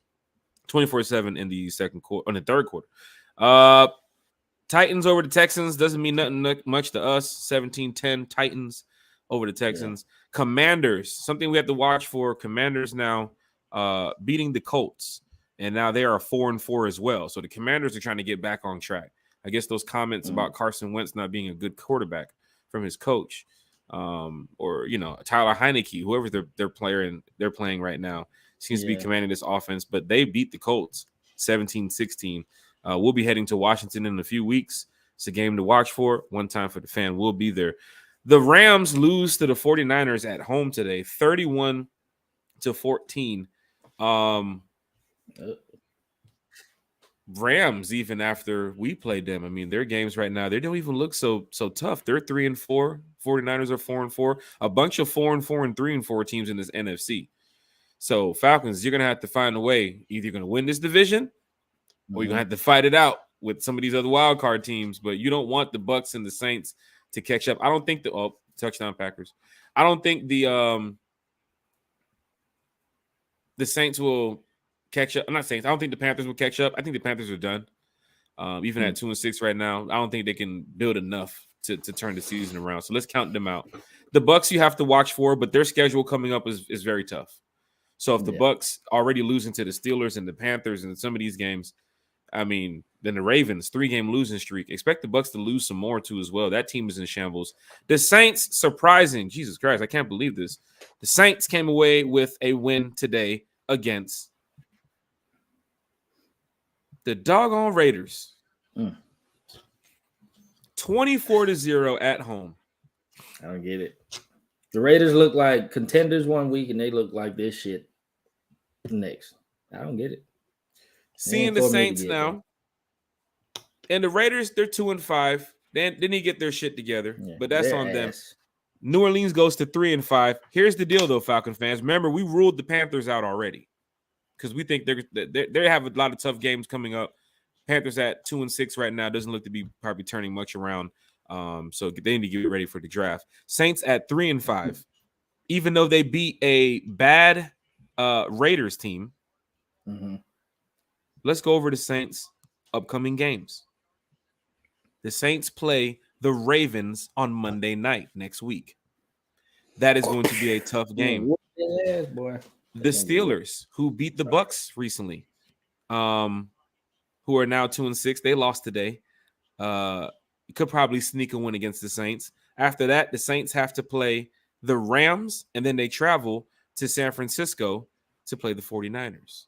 24-7 in the third quarter. Titans over the Texans doesn't mean nothing much to us. 17-10 Titans over the Texans. Yeah. Commanders, something we have to watch for. Commanders now beating the Colts. And now they are 4-4 as well. So the Commanders are trying to get back on track. I guess those comments about Carson Wentz not being a good quarterback from his coach. Or Tyler Heineke, whoever they're playing right now, seems to be commanding this offense. But they beat the Colts 17-16. We'll be heading to Washington in a few weeks. It's a game to watch for. One time for the fan. We'll be there. The Rams lose to the 49ers at home today, 31-14. Rams, even after we played them, I mean, their games right now, they don't even look so tough. They're 3-4. 49ers are 4-4. A bunch of 4-4 and 3-4 teams in this NFC. So Falcons, you're gonna have to find a way. Either you're gonna win this division, or you're gonna have to fight it out with some of these other wild card teams. But you don't want the Bucs and the Saints to catch up. I don't think touchdown Packers. I don't think the Saints will catch up. I'm not saying I don't think the Panthers will catch up. I think the Panthers are done. Even at 2-6 right now, I don't think they can build enough to turn the season around. So let's count them out. The Bucs you have to watch for, but their schedule coming up is very tough. So if the Bucs already losing to the Steelers and the Panthers and some of these games, I mean, Then the Ravens, 3-game losing streak. Expect the Bucs to lose some more too as well. That team is in shambles. The Saints, surprising. Jesus Christ, I can't believe this. The Saints came away with a win today against the doggone Raiders. 24-0 at home. I don't get it. The Raiders look like contenders one week, and they look like this shit the next. I don't get it. Seeing the Saints now, and the Raiders, they're 2-5. They didn't get their shit together, but that's on them. New Orleans goes to 3-5. Here's the deal, though, Falcon fans. Remember, we ruled the Panthers out already because we think they have a lot of tough games coming up. Panthers at 2-6 right now. Doesn't look to be probably turning much around. So they need to get ready for the draft. Saints at 3-5, even though they beat a bad Raiders team. Mm-hmm. Let's go over the Saints' upcoming games. The Saints play the Ravens on Monday night next week. That is going to be a tough game. Yeah, boy. The Steelers, who beat the Bucs recently, who are now 2-6, they lost today. Could probably sneak a win against the Saints. After that, the Saints have to play the Rams, and then they travel to San Francisco to play the 49ers.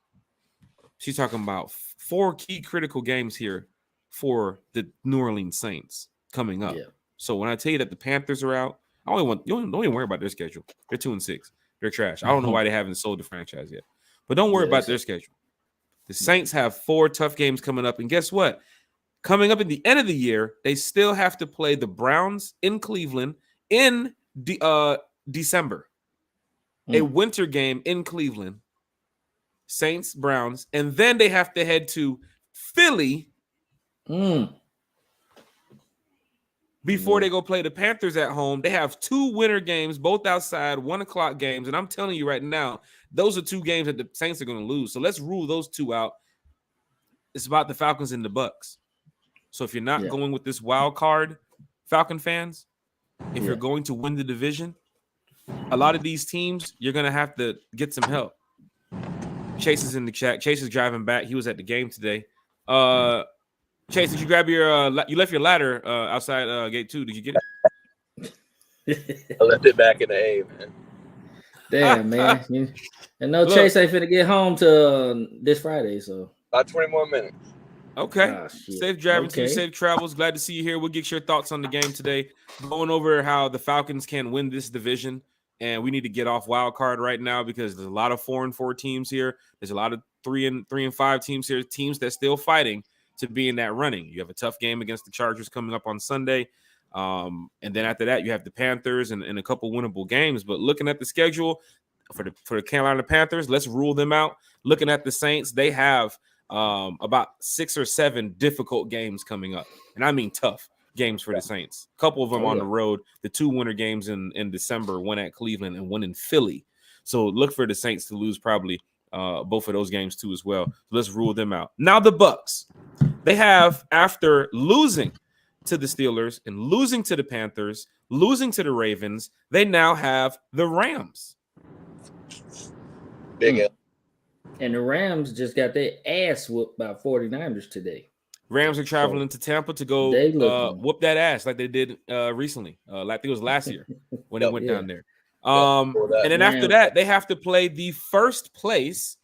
She's talking about 4 key critical games here for the New Orleans Saints coming up. Yeah. So when I tell you that the Panthers are out, don't even worry about their schedule. They're 2-6. They're trash. I don't know why they haven't sold the franchise yet. But don't worry about their schedule. The Saints have 4 tough games coming up. And guess what? Coming up at the end of the year, they still have to play the Browns in Cleveland in December. A winter game in Cleveland. Saints, Browns. And then they have to head to Philly before they go play the Panthers at home. They have 2 winter games, both outside, 1:00 games. And I'm telling you right now, those are 2 games that the Saints are going to lose. So let's rule those 2 out. It's about the Falcons and the Bucs. So if you're not going with this wild card, Falcon fans, if you're going to win the division, a lot of these teams, you're going to have to get some help. Chase is in the chat. Chase is driving back. He was at the game today. Chase, did you grab your you left your ladder outside gate 2. Did you get it? I left it back in the A, man. Damn, man. And no, Chase ain't finna get home to this Friday, so about 20 more minutes. Okay. Safe driving to you, safe travels. Glad to see you here. We'll get your thoughts on the game today. Going over how the Falcons can win this division. And we need to get off wild card right now because there's a lot of 4-4 teams here. There's a lot of 3-5 teams here, teams that's still fighting to be in that running. You have a tough game against the Chargers coming up on Sunday. And then after that, you have the Panthers and a couple winnable games. But looking at the schedule for the Carolina Panthers, let's rule them out. Looking at the Saints, they have about 6 or 7 difficult games coming up. And I mean tough games for the Saints. A couple of them on the road. The 2 winter games in December, one at Cleveland and one in Philly. So look for the Saints to lose probably both of those games too as well. So let's rule them out. Now the Bucs. They have, after losing to the Steelers and losing to the Panthers, losing to the Ravens, they now have the Rams. Big L. And the Rams just got their ass whooped by 49ers today. Rams are traveling to Tampa to go whoop that ass like they did recently. Like it was last year when they went down there. And then after that, they have to play the first place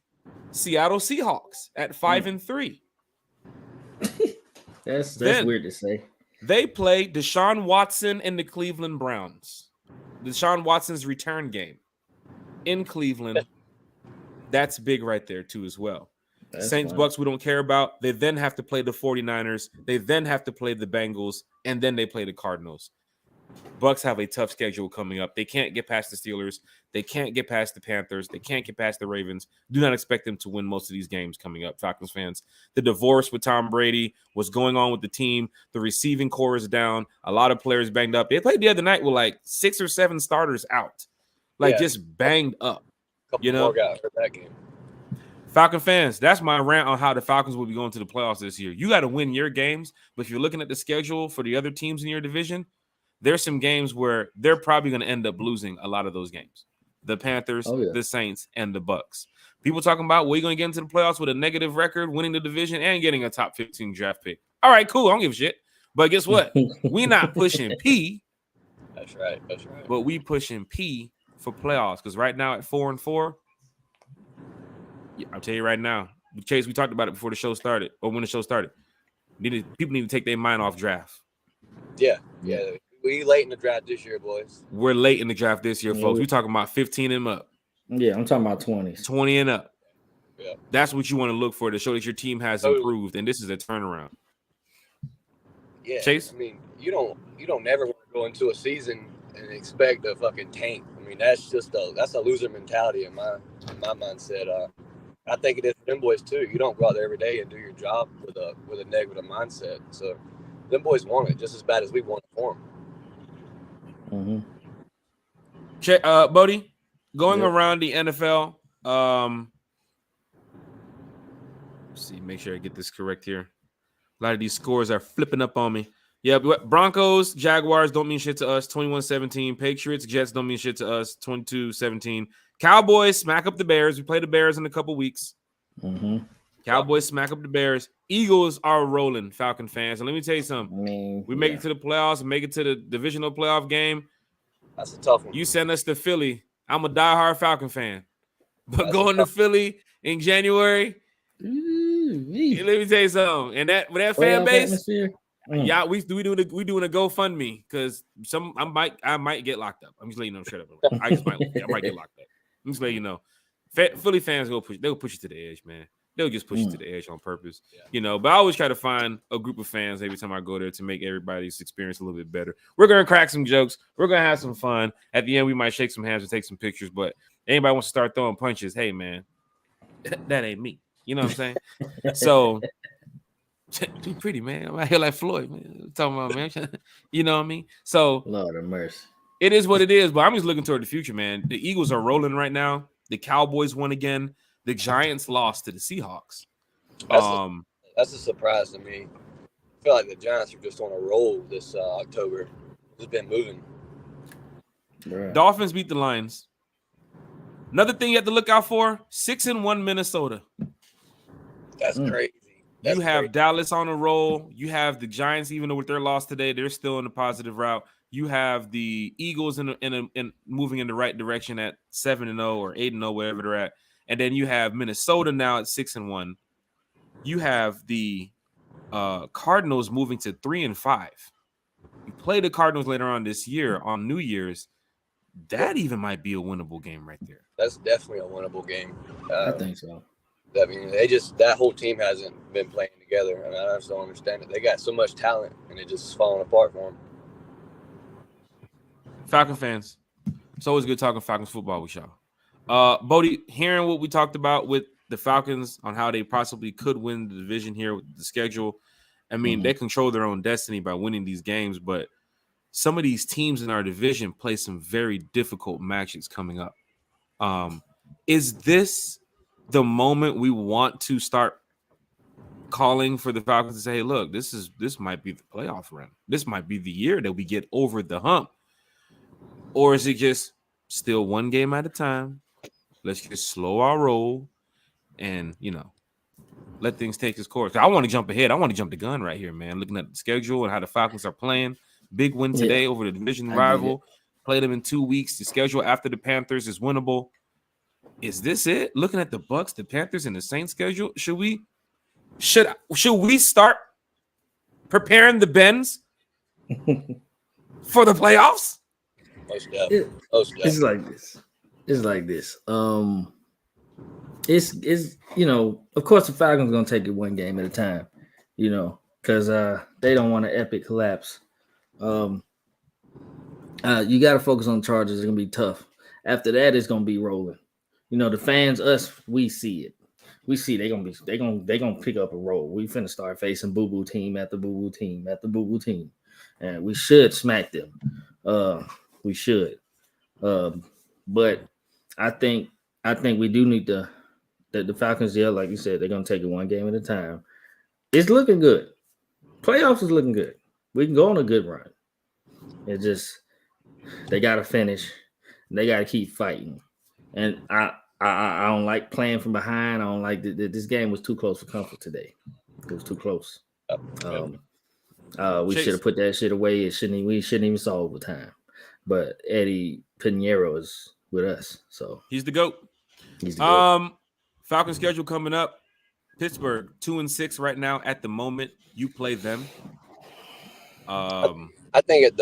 Seattle Seahawks at 5-3. That's weird to say. They play Deshaun Watson and the Cleveland Browns. Deshaun Watson's return game in Cleveland. That's big right there too as well. Saints, Bucs, we don't care about. They then have to play the 49ers. They then have to play the Bengals, and then they play the Cardinals. Bucs have a tough schedule coming up. They can't get past the Steelers. They can't get past the Panthers. They can't get past the Ravens. Do not expect them to win most of these games coming up, Falcons fans. The divorce with Tom Brady, what's going on with the team, the receiving core is down. A lot of players banged up. They played the other night with like 6 or 7 starters out, just banged up. Couple more guys for that game. Falcon fans, that's my rant on how the Falcons will be going to the playoffs this year. You got to win your games, but if you're looking at the schedule for the other teams in your division, there's some games where they're probably going to end up losing a lot of those games. The Panthers, the Saints, and the Bucs. People talking about we're going to get into the playoffs with a negative record, winning the division, and getting a top 15 draft pick. All right, cool. I don't give a shit. But guess what? We're not pushing P. That's right. But we pushing P for playoffs because right now at 4-4, I'll tell you right now, Chase, we talked about it before the show started or when the show started. People need to take their mind off draft. Yeah. We late in the draft this year, boys. We're late in the draft this year, folks. We're talking about 15 and up. Yeah, I'm talking about 20s. 20 and up. Yeah. That's what you want to look for to show that your team has improved, and this is a turnaround. Yeah, Chase? I mean, you don't never want to go into a season and expect a fucking tank. I mean, that's a loser mentality in my mindset. I think it is for them boys too. You don't go out there every day and do your job with a negative mindset. So them boys want it just as bad as we want it for them. Bodie, going around the NFL. Let's see, make sure I get this correct here. A lot of these scores are flipping up on me. Yeah, Broncos, Jaguars don't mean shit to us. 21-17. Patriots, Jets don't mean shit to us. 22-17. Cowboys smack up the Bears. We play the Bears in a couple weeks. Cowboys smack up the Bears. Eagles are rolling, Falcon fans. And let me tell you something. We make it to the playoffs and make it to the divisional playoff game. That's a tough one. You send us to Philly. I'm a diehard Falcon fan. But going to Philly in January, let me tell you something. And with that fan base, yeah, we doing a GoFundMe because I might get locked up. I'm just letting you know straight up. I might get locked up. I'm just letting you know. Philly fans they'll push you to the edge, man. They'll just push you to the edge on purpose, But I always try to find a group of fans every time I go there to make everybody's experience a little bit better. We're gonna crack some jokes. We're gonna have some fun. At the end, we might shake some hands and take some pictures. But anybody wants to start throwing punches, hey man, that ain't me. You know what I'm saying? So. Too pretty, man. I'm out here like Floyd, man. Talking about, man. You know what I mean? So, Lord of mercy. It is what it is, but I'm just looking toward the future, man. The Eagles are rolling right now. The Cowboys won again. The Giants lost to the Seahawks. That's a surprise to me. I feel like the Giants are just on a roll this October. It's been moving. Bruh. Dolphins beat the Lions. Another thing you have to look out for, 6-1 Minnesota. That's crazy. You have Dallas on a roll. You have the Giants, even though with their loss today, they're still in the positive route. You have the Eagles in moving in the right direction at 7-0 or 8-0, wherever they're at. And then you have Minnesota now at 6-1. You have the Cardinals moving to 3-5. You play the Cardinals later on this year on New Year's. That even might be a winnable game right there. That's definitely a winnable game. I think so. I mean, that whole team hasn't been playing together. I mean, I just don't understand it. They got so much talent, and it just falling apart for them. Falcon fans, it's always good talking Falcons football with y'all. Bodie, hearing what we talked about with the Falcons on how they possibly could win the division here with the schedule, I mean, they control their own destiny by winning these games, but some of these teams in our division play some very difficult matches coming up. Is this the moment we want to start calling for the Falcons to say, hey, look, this might be the playoff run. This might be the year that we get over the hump. Or is it just still one game at a time? Let's just slow our roll and, let things take its course. I want to jump ahead. I want to jump the gun right here, man. Looking at the schedule and how the Falcons are playing. Big win today over the division rival. Play them in 2 weeks. The schedule after the Panthers is winnable. Is this it? Looking at the Bucs, the Panthers, and the Saints schedule, should we start preparing the Bens for the playoffs? Most definitely. It's like this. It's of course the Falcons gonna take it one game at a time, because they don't want an epic collapse. You got to focus on the Chargers. It's gonna be tough. After that, it's gonna be rolling. The fans, us, we see it. We see they gonna pick up a roll. We finna start facing boo-boo team after boo-boo team after boo-boo team, and we should smack them. We should. But I think we do need the Falcons. Yeah, like you said, they're gonna take it one game at a time. It's looking good. Playoffs is looking good. We can go on a good run. It's just they gotta finish. They gotta keep fighting. And I I don't like playing from behind. I don't like this game was too close for comfort today. It was too close. We should have put that shit away. We shouldn't even saw overtime. But Eddie Pinheiro is with us, so he's the GOAT. He's the GOAT. Falcons schedule coming up. Pittsburgh 2-6 right now at the moment. You play them. I think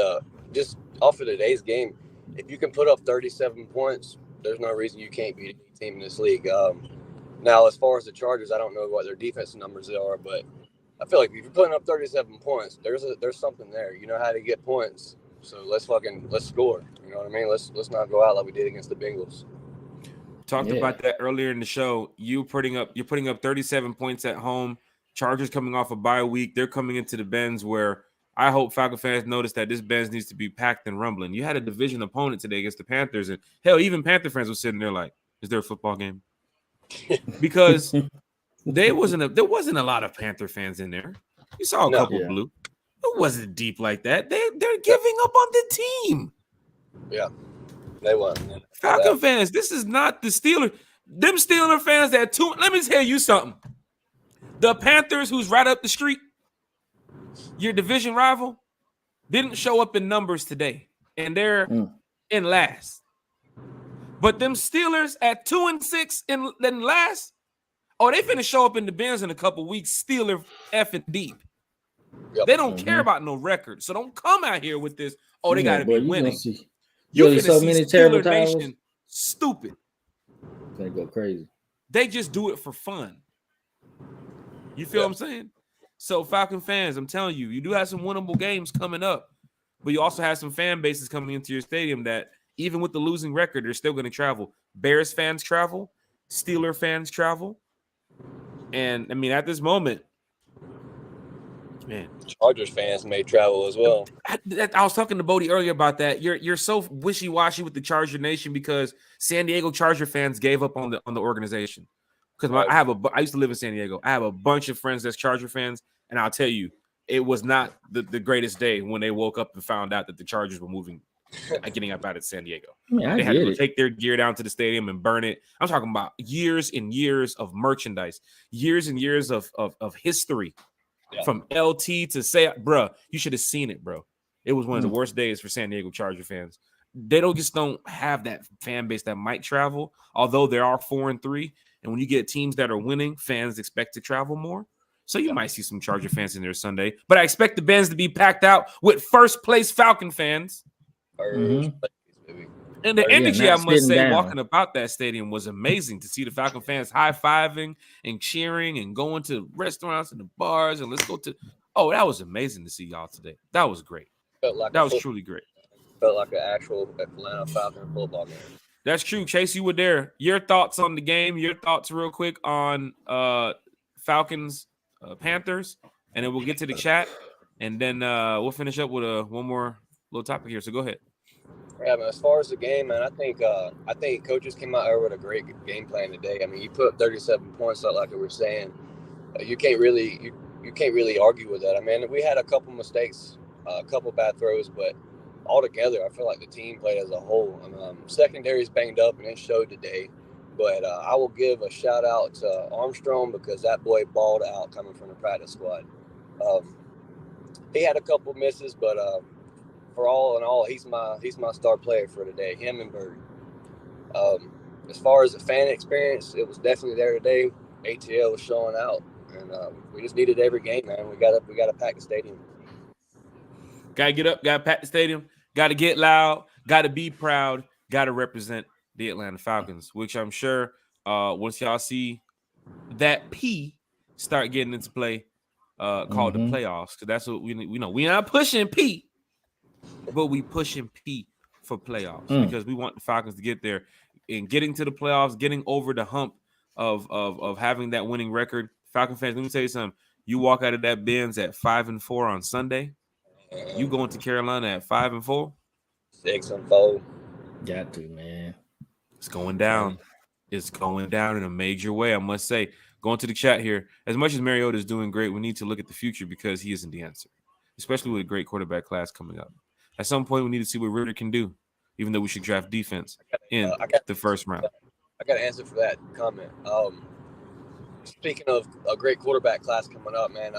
just off of today's game, if you can put up 37 points, there's no reason you can't beat any team in this league. Now, as far as the Chargers, I don't know what their defensive numbers are, but I feel like if you're putting up 37 points, there's something there. You know how to get points, so let's score. You know what I mean? Let's not go out like we did against the Bengals. Talked about that earlier in the show. You're putting up 37 points at home. Chargers coming off a bye week. They're coming into the Benz where I hope Falcon fans notice that this Benz needs to be packed and rumbling. You had a division opponent today against the Panthers, and hell, even Panther fans were sitting there like, "Is there a football game?" Because there wasn't a lot of Panther fans in there. You saw a couple blue. It wasn't deep like that. They're giving up on the team. Yeah. They won. Falcon fans, this is not the Steelers. Them Steeler fans that let me tell you something. The Panthers, who's right up the street, your division rival, didn't show up in numbers today. And they're in last. But them Steelers at 2-6 in last, they finna show up in the Benz in a couple weeks, Steeler effing deep. Yep. They don't care about no record. So don't come out here with this, they got to be winning. You can so see many Steeler Nation stupid. They go crazy. They just do it for fun. You feel what I'm saying? So Falcon fans, I'm telling you, you do have some winnable games coming up, but you also have some fan bases coming into your stadium that even with the losing record, they're still going to travel. Bears fans travel, Steeler fans travel. And I mean, at this moment, man, Chargers fans may travel as well. I was talking to Bodie earlier about that. You're so wishy-washy with the Charger Nation because San Diego Charger fans gave up on the organization. Because I used to live in San Diego. I have a bunch of friends that's Charger fans, and I'll tell you, it was not the greatest day when they woke up and found out that the Chargers were getting up out of San Diego. They had to take their gear down to the stadium and burn it. I'm talking about years and years of merchandise, years and years of history. Yeah. From LT to say, bro, you should have seen it, bro. It was one of the worst days for San Diego Charger fans. They don't have that fan base that might travel, although there are 4-3. And when you get teams that are winning, fans expect to travel more. So you might see some Charger fans in there Sunday. But I expect the Benz to be packed out with first place Falcon fans. Mm-hmm. And the energy, I must say, walking about that stadium was amazing to see the Falcon fans high-fiving and cheering and going to restaurants and the bars and let's go to – that was amazing to see y'all today. That was great. That was truly great. Felt like an actual Atlanta Falcons football game. That's true. Chase, you were there. Your thoughts on the game, your thoughts real quick on Falcons, Panthers, and then we'll get to the chat, and then we'll finish up with one more little topic here. So go ahead. Yeah, man, as far as the game, man, I think coaches came out there with a great game plan today. I mean, you put 37 points out like we were saying. You can't really argue with that. I mean, we had a couple mistakes, a couple bad throws, but altogether, I feel like the team played as a whole. Secondary's banged up, and it showed today. But I will give a shout out to Armstrong because that boy balled out coming from the practice squad. He had a couple misses, but for all in all, he's my star player for today. Him and Bird. As far as the fan experience, it was definitely there today. ATL was showing out, and we just needed every game, man. We got to pack the stadium. Got to get up, got to pack the stadium, got to get loud, got to be proud, got to represent the Atlanta Falcons, which I'm sure once y'all see that P start getting into play, called the playoffs, because that's what we know. We're not pushing P, but we pushing P for playoffs because we want the Falcons to get there and getting to the playoffs, getting over the hump of having that winning record. Falcon fans, let me tell you something. You walk out of that Benz at 5-4 on Sunday. You going to Carolina at 5-4? 6-4. Got to, man. It's going down. It's going down in a major way, I must say. Going to the chat here. As much as Mariota is doing great, we need to look at the future because he isn't the answer, especially with a great quarterback class coming up. At some point, we need to see what Ritter can do, even though we should draft defense in the first round. I got an answer for that comment. Speaking of a great quarterback class coming up, man.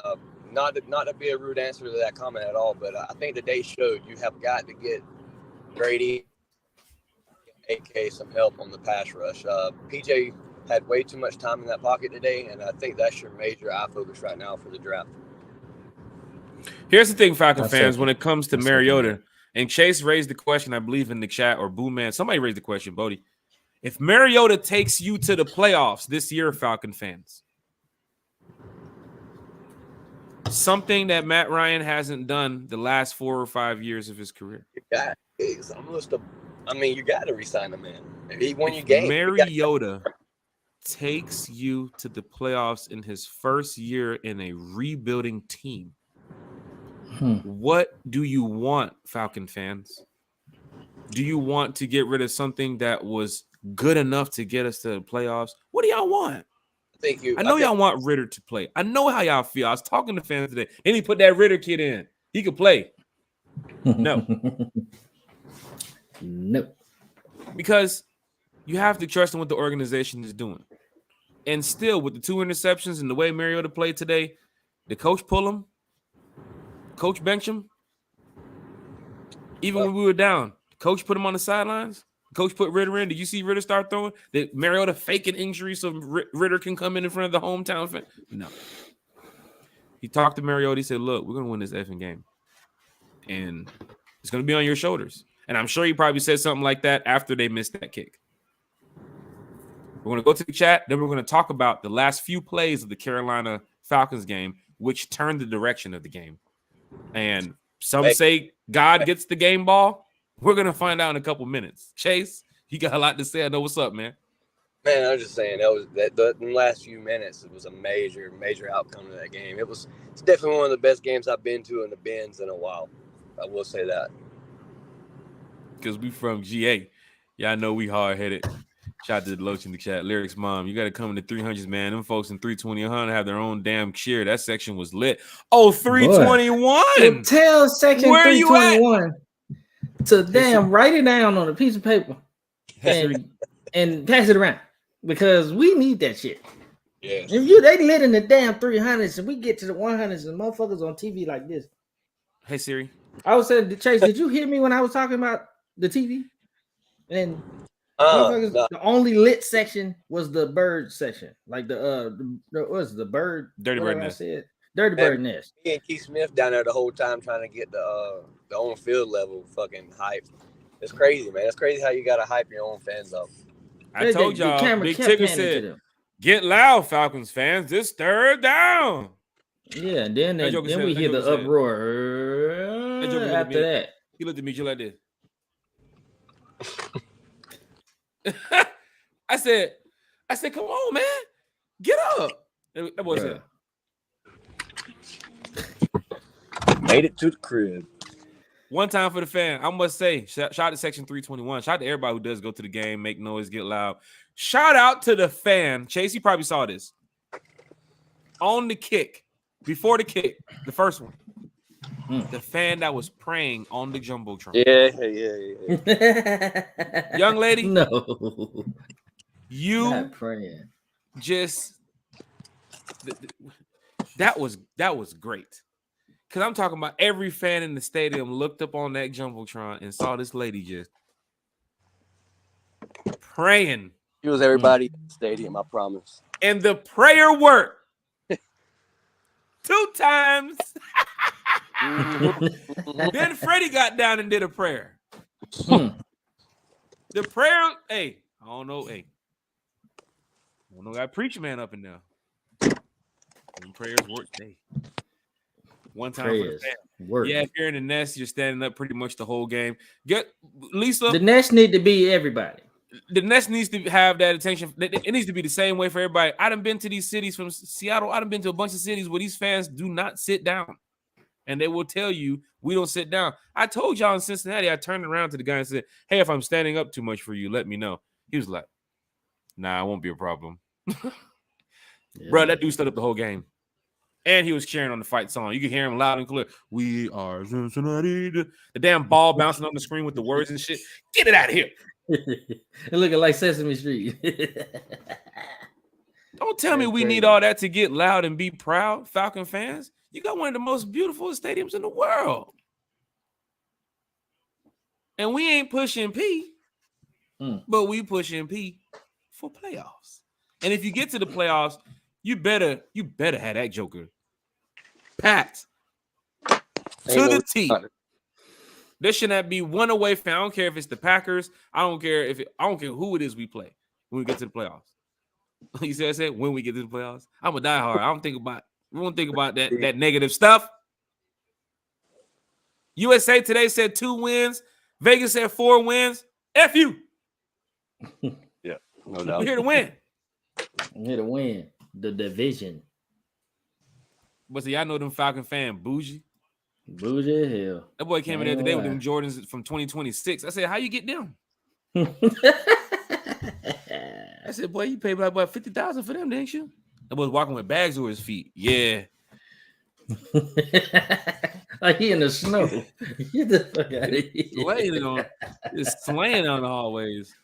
Not to be a rude answer to that comment at all, but I think today showed you have got to get Grady, AK, some help on the pass rush. PJ had way too much time in that pocket today, and I think that's your major eye focus right now for the draft. Here's the thing, Falcon fans, when it comes to Mariota, and Chase raised the question, I believe, in the chat, or Boom Man, somebody raised the question, Bodie. If Mariota takes you to the playoffs this year, Falcon fans, something that Matt Ryan hasn't done the last 4 or 5 years of his career. You got to resign the man. He won your game. Mariota takes you to the playoffs in his first year in a rebuilding team. What do you want, Falcon fans? Do you want to get rid of something that was good enough to get us to the playoffs? What do y'all want? I know y'all want Ritter to play. I know how y'all feel. I was talking to fans today, and he put that Ritter kid in. He could play. No. Nope. Because you have to trust in what the organization is doing. And still, with the 2 interceptions and the way Mariota played today, the coach pull him, coach bench him. Even when we were down, the coach put him on the sidelines. Coach put Ritter in. Did you see Ritter start throwing? Did Mariota fake an injury so Ritter can come in front of the hometown fan? No. He talked to Mariota. He said, look, we're going to win this effing game. And it's going to be on your shoulders. And I'm sure he probably said something like that after they missed that kick. We're going to go to the chat. Then we're going to talk about the last few plays of the Carolina Falcons game, which turned the direction of the game. And some say God gets the game ball. We're going to find out in a couple minutes. Chase, you got a lot to say. I know what's up, man. Man, I was just saying the last few minutes, it was a major outcome of that game. It's definitely one of the best games I've been to in the Benz in a while. I will say that. Because we from GA. Y'all know we hard-headed. Shout out to the Loach in the chat. Lyrics Mom, you got to come in the 300s, man. Them folks in 320 100 have their own damn cheer. That section was lit. Oh, 321. Tell section Where 321 to damn write it down on a piece of paper and pass it around because we need that shit. Yes. If they lit in the damn 300s and we get to the 100s and motherfuckers on TV like this. Hey, Siri. I was saying, Chase, did you hear me when I was talking about the TV? And no. The only lit section was the bird section, like the bird dirty bird nest. Dirty bird nest. Me and Keith Smith down there the whole time trying to get the on field level fucking hype. It's crazy, man. It's crazy how you gotta hype your own fans up. I told y'all, Big Tigger said, "Get loud, Falcons fans! This third down." Yeah, and then we hear the uproar after that. He looked at me just like this. I said, come on, man. Get up. That was it. Made it to the crib. One time for the fan. I must say, shout out to Section 321. Shout out to everybody who does go to the game, make noise, get loud. Shout out to the fan. Chase, you probably saw this. On the kick, before the kick, the first one. The fan that was praying on the Jumbotron. Yeah. Young lady. No. You not praying. Just that was great. Because I'm talking about every fan in the stadium looked up on that Jumbotron and saw this lady just praying. It was everybody in the stadium, I promise. And the prayer worked. 2 times. Then Freddie got down and did a prayer. The prayer, hey, I don't know, got preacher man up in there. Them prayers work, hey. One time for the fan. Yeah, if you're in the nest, you're standing up pretty much the whole game. Get Lisa. The nest need to be everybody. The nest needs to have that attention. It needs to be the same way for everybody. I done been to these cities from Seattle. I done been to a bunch of cities where these fans do not sit down. And they will tell you, we don't sit down. I told y'all in Cincinnati, I turned around to the guy and said, hey, if I'm standing up too much for you, let me know. He was like, nah, it won't be a problem. Bro, that dude stood up the whole game. And he was cheering on the fight song. You could hear him loud and clear. We are Cincinnati. The damn ball bouncing on the screen with the words and shit. Get it out of here. It looking like Sesame Street. Don't tell me we need all that to get loud and be proud, Falcon fans. You got one of the most beautiful stadiums in the world. And we ain't pushing P, but we pushing P for playoffs. And if you get to the playoffs, you better have that joker packed to the T. There should not be one away fan. I don't care if it's the Packers. I don't care who it is we play when we get to the playoffs. You see what I said? When we get to the playoffs, I'm a diehard. We don't think about that negative stuff. USA Today said 2 wins. Vegas said 4 wins. F you. Yeah, no doubt. We're here to win. I'm here to win the division. But see, I know them Falcon fan bougie. Bougie hell. That boy came in there today with them Jordans from 2026. I said, how you get them? I said, boy, you paid about $50,000 for them, didn't you? That boy was walking with bags over his feet. Yeah. Like he in the snow. Get the fuck out of here. Just slaying on the hallways.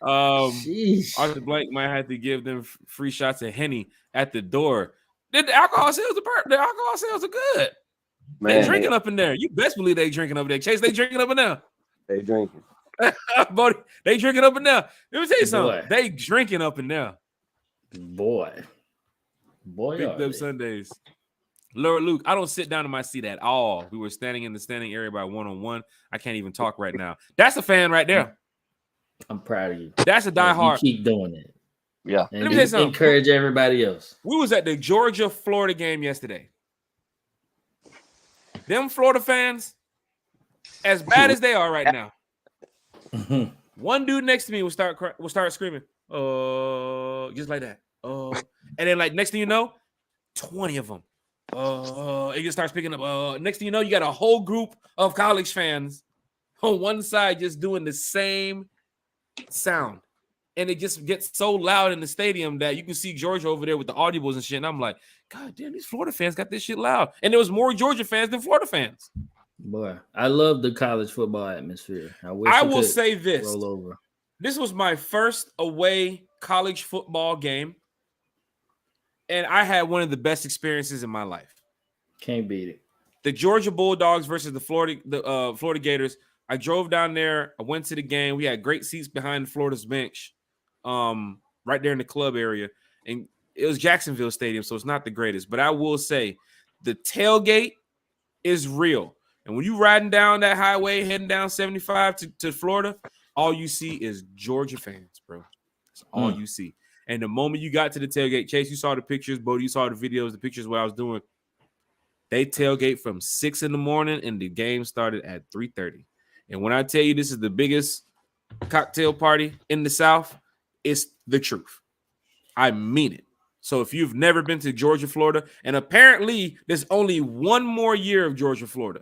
Arthur Blank might have to give them free shots of Henny at the door. The alcohol sales are good. Man, they drinking up in there. You best believe they drinking up there. Chase, they drinking up in there. They drinking. They drinking up in there. Let me tell you something. They drinking up in there. Boy. Big Club Sundays. Lord Luke, I don't sit down in my seat at all. We were standing in the standing area by 1-on-1. I can't even talk right now. That's a fan right there. I'm proud of you. That's a diehard. You keep doing it. Yeah. And let me tell you something. Encourage everybody else. We was at the Georgia-Florida game yesterday. Them Florida fans, as bad as they are right now, one dude next to me will start screaming, just like that. And then like next thing you know, 20 of them. It just starts picking up. Next thing you know, you got a whole group of college fans on one side just doing the same sound. And it just gets so loud in the stadium that you can see Georgia over there with the audibles and shit. And I'm like, God damn, these Florida fans got this shit loud. And there was more Georgia fans than Florida fans. Boy, I love the college football atmosphere. I will say this. Roll over. This was my first away college football game. And I had one of the best experiences in my life. Can't beat it. The Georgia Bulldogs versus the Florida Gators. I drove down there. I went to the game. We had great seats behind Florida's bench, right there in the club area. And it was Jacksonville Stadium, so it's not the greatest. But I will say the tailgate is real. And when you riding down that highway, heading down 75 to Florida, all you see is Georgia fans, bro. That's all you see. And the moment you got to the tailgate, Chase, you saw the pictures, Bodie, you saw the videos, the pictures what I was doing. They tailgate from 6 in the morning, and the game started at 3:30. And when I tell you this is the biggest cocktail party in the South, it's the truth. I mean it. So if you've never been to Georgia, Florida, and apparently there's only one more year of Georgia, Florida.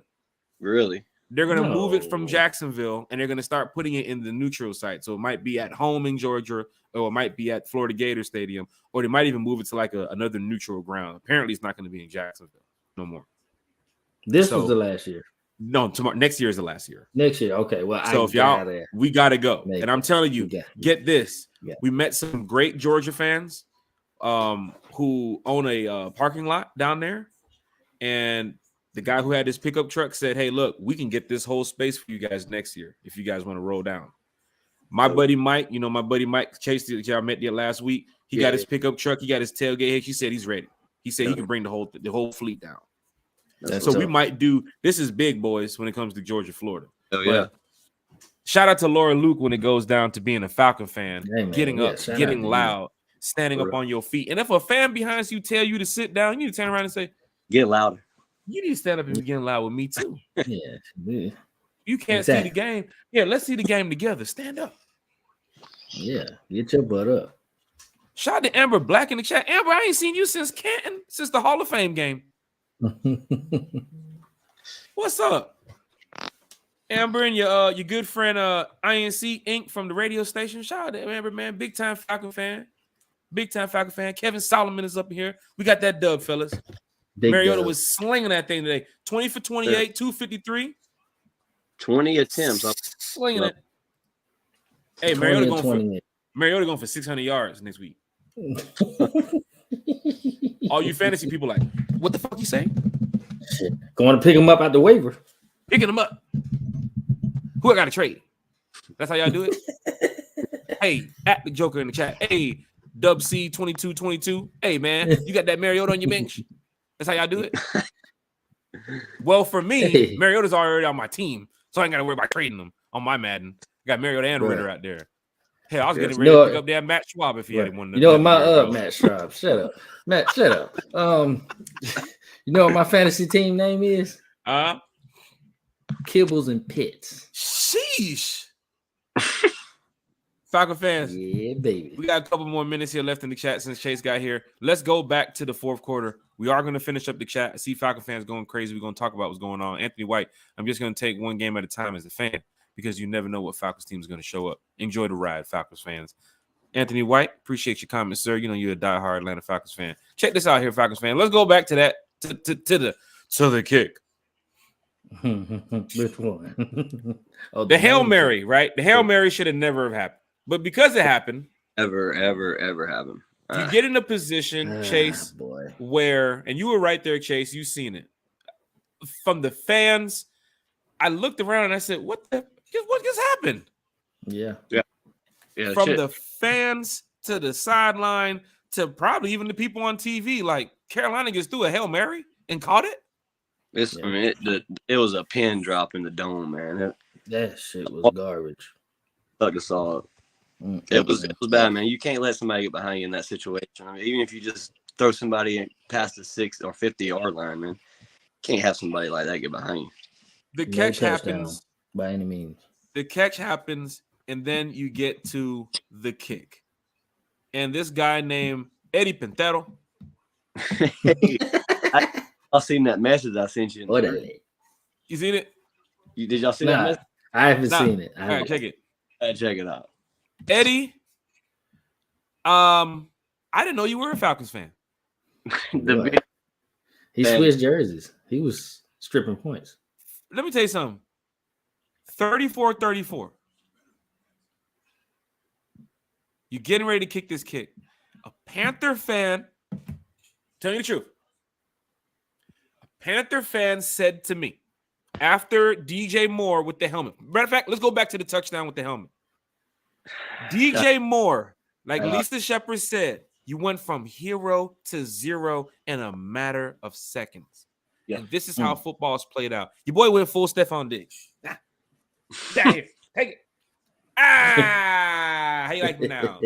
Really? They're going to move it from Jacksonville, and they're going to start putting it in the neutral site. So it might be at home in Georgia, or it might be at Florida Gator Stadium, or they might even move it to like another neutral ground. Apparently, it's not going to be in Jacksonville no more. This was the last year. No, next year is the last year. Next year, okay. Well, so if y'all, we got to go. And I'm telling you, get this. Yeah. We met some great Georgia fans who own a parking lot down there, and the guy who had his pickup truck said, hey, look, we can get this whole space for you guys next year if you guys want to roll down. My buddy Mike, Chase, y'all met there last week. He got his pickup truck. He got his tailgate hitch. He said he's ready. He said he can bring the whole fleet down. So we might do – this is big, boys, when it comes to Georgia, Florida. Oh, yeah. But shout out to Laura Luke when it goes down to being a Falcon fan, getting up, getting loud, standing up on your feet. And if a fan behind you tell you to sit down, you need to turn around and say, get louder. You need to stand up and be getting loud with me too. Yeah. You can't see the game. Yeah, let's see the game together. Stand up. Yeah, get your butt up. Shout out to Amber Black in the chat. Amber, I ain't seen you since Canton, since the Hall of Fame game. What's up? Amber and your good friend INC Inc. from the radio station. Shout out to Amber, man. Big time Falcon fan. Kevin Solomon is up here. We got that dub, fellas. Big Mariota dub. Was slinging that thing today. 20 for 28, 253. 20 attempts. Slinging it. Hey, Mariota going for 600 yards next week. All you fantasy people like, what the fuck you say? Shit. Going to pick him up out the waiver. Picking him up. Who I got to trade? That's how y'all do it? Hey, at the Joker in the chat. Hey, Dub C 2222. Hey, man, you got that Mariota on your bench? That's how y'all do it? Well, for me, Mariota's already on my team, so I ain't got to worry about trading him on my Madden. I got Mariota and Ritter out there. Hell, I was getting ready to pick up damn Matt Schwab if he had one. You know what Matt Schwab? Shut up. Matt, shut up. You know what my fantasy team name is? Kibbles and Pits. Sheesh. Falcon fans. Yeah, baby. We got a couple more minutes here left in the chat since Chase got here. Let's go back to the fourth quarter. We are going to finish up the chat. I see Falcon fans going crazy. We're going to talk about what's going on. Anthony White, I'm just going to take one game at a time as a fan because you never know what Falcons team is going to show up. Enjoy the ride, Falcons fans. Anthony White, appreciate your comments, sir. You know you're a diehard Atlanta Falcons fan. Check this out here, Falcons fan. Let's go back to that to the kick. Which one? The Hail Mary, right? The Hail Mary should have never have happened. But because it happened, ever happen. You get in a position, Chase, where, and you were right there, Chase, you seen it. From the fans, I looked around and I said, what just happened? Yeah. From the fans to the sideline to probably even the people on TV, like Carolina just threw a Hail Mary and caught it. It was a pin drop in the dome, man. That shit was garbage. Fuck us all. It was bad, man. You can't let somebody get behind you in that situation. I mean, even if you just throw somebody past the 6 or 50-yard line, man, can't have somebody like that get behind you. The catch happens by any means. The catch happens, and then you get to the kick. And this guy named Eddie Pintero. I seen that message I sent you. What is it? You seen it? Did y'all see that message? I haven't seen it. All right, check it. Check it out. Eddie, I didn't know you were a Falcons fan. He switched jerseys. He was stripping points. Let me tell you something. 34-34. You're getting ready to kick this kick. A Panther fan, tell you the truth. A Panther fan said to me after DJ Moore with the helmet. Matter of fact, let's go back to the touchdown with the helmet. DJ Moore, like Lisa Shepard said, you went from hero to zero in a matter of seconds. Yeah. And this is how football is played out. Your boy went full Stephon Diggs. Down here. Take it. How you like me now?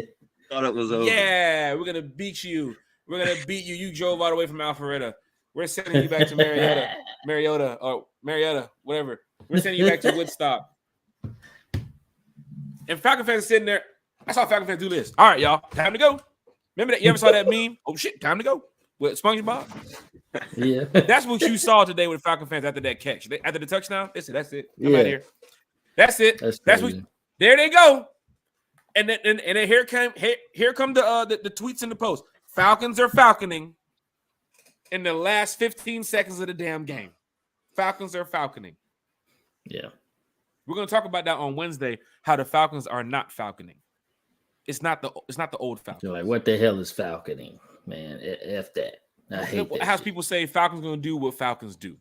Thought it was over. Yeah, we're going to beat you. We're going to beat you. You drove all the way from Alpharetta. We're sending you back to Marietta, whatever. We're sending you back to Woodstock. And Falcon fans sitting there. I saw Falcon fans do this. All right, y'all. Time to go. Remember that? You ever saw that meme? Oh, shit. Time to go. With SpongeBob? Yeah. That's what you saw today with Falcon fans after that catch. After the touchdown. Listen, that's it. Come out here. That's it. That's what. There they go. And then here come the tweets and the posts. Falcons are falconing in the last 15 seconds of the damn game. Falcons are falconing. Yeah. We're going to talk about that on Wednesday, how the Falcons are not falconing. It's not the old Falcons. You're like, what the hell is falconing, man? F that. I hate that. How people say Falcons going to do what Falcons do.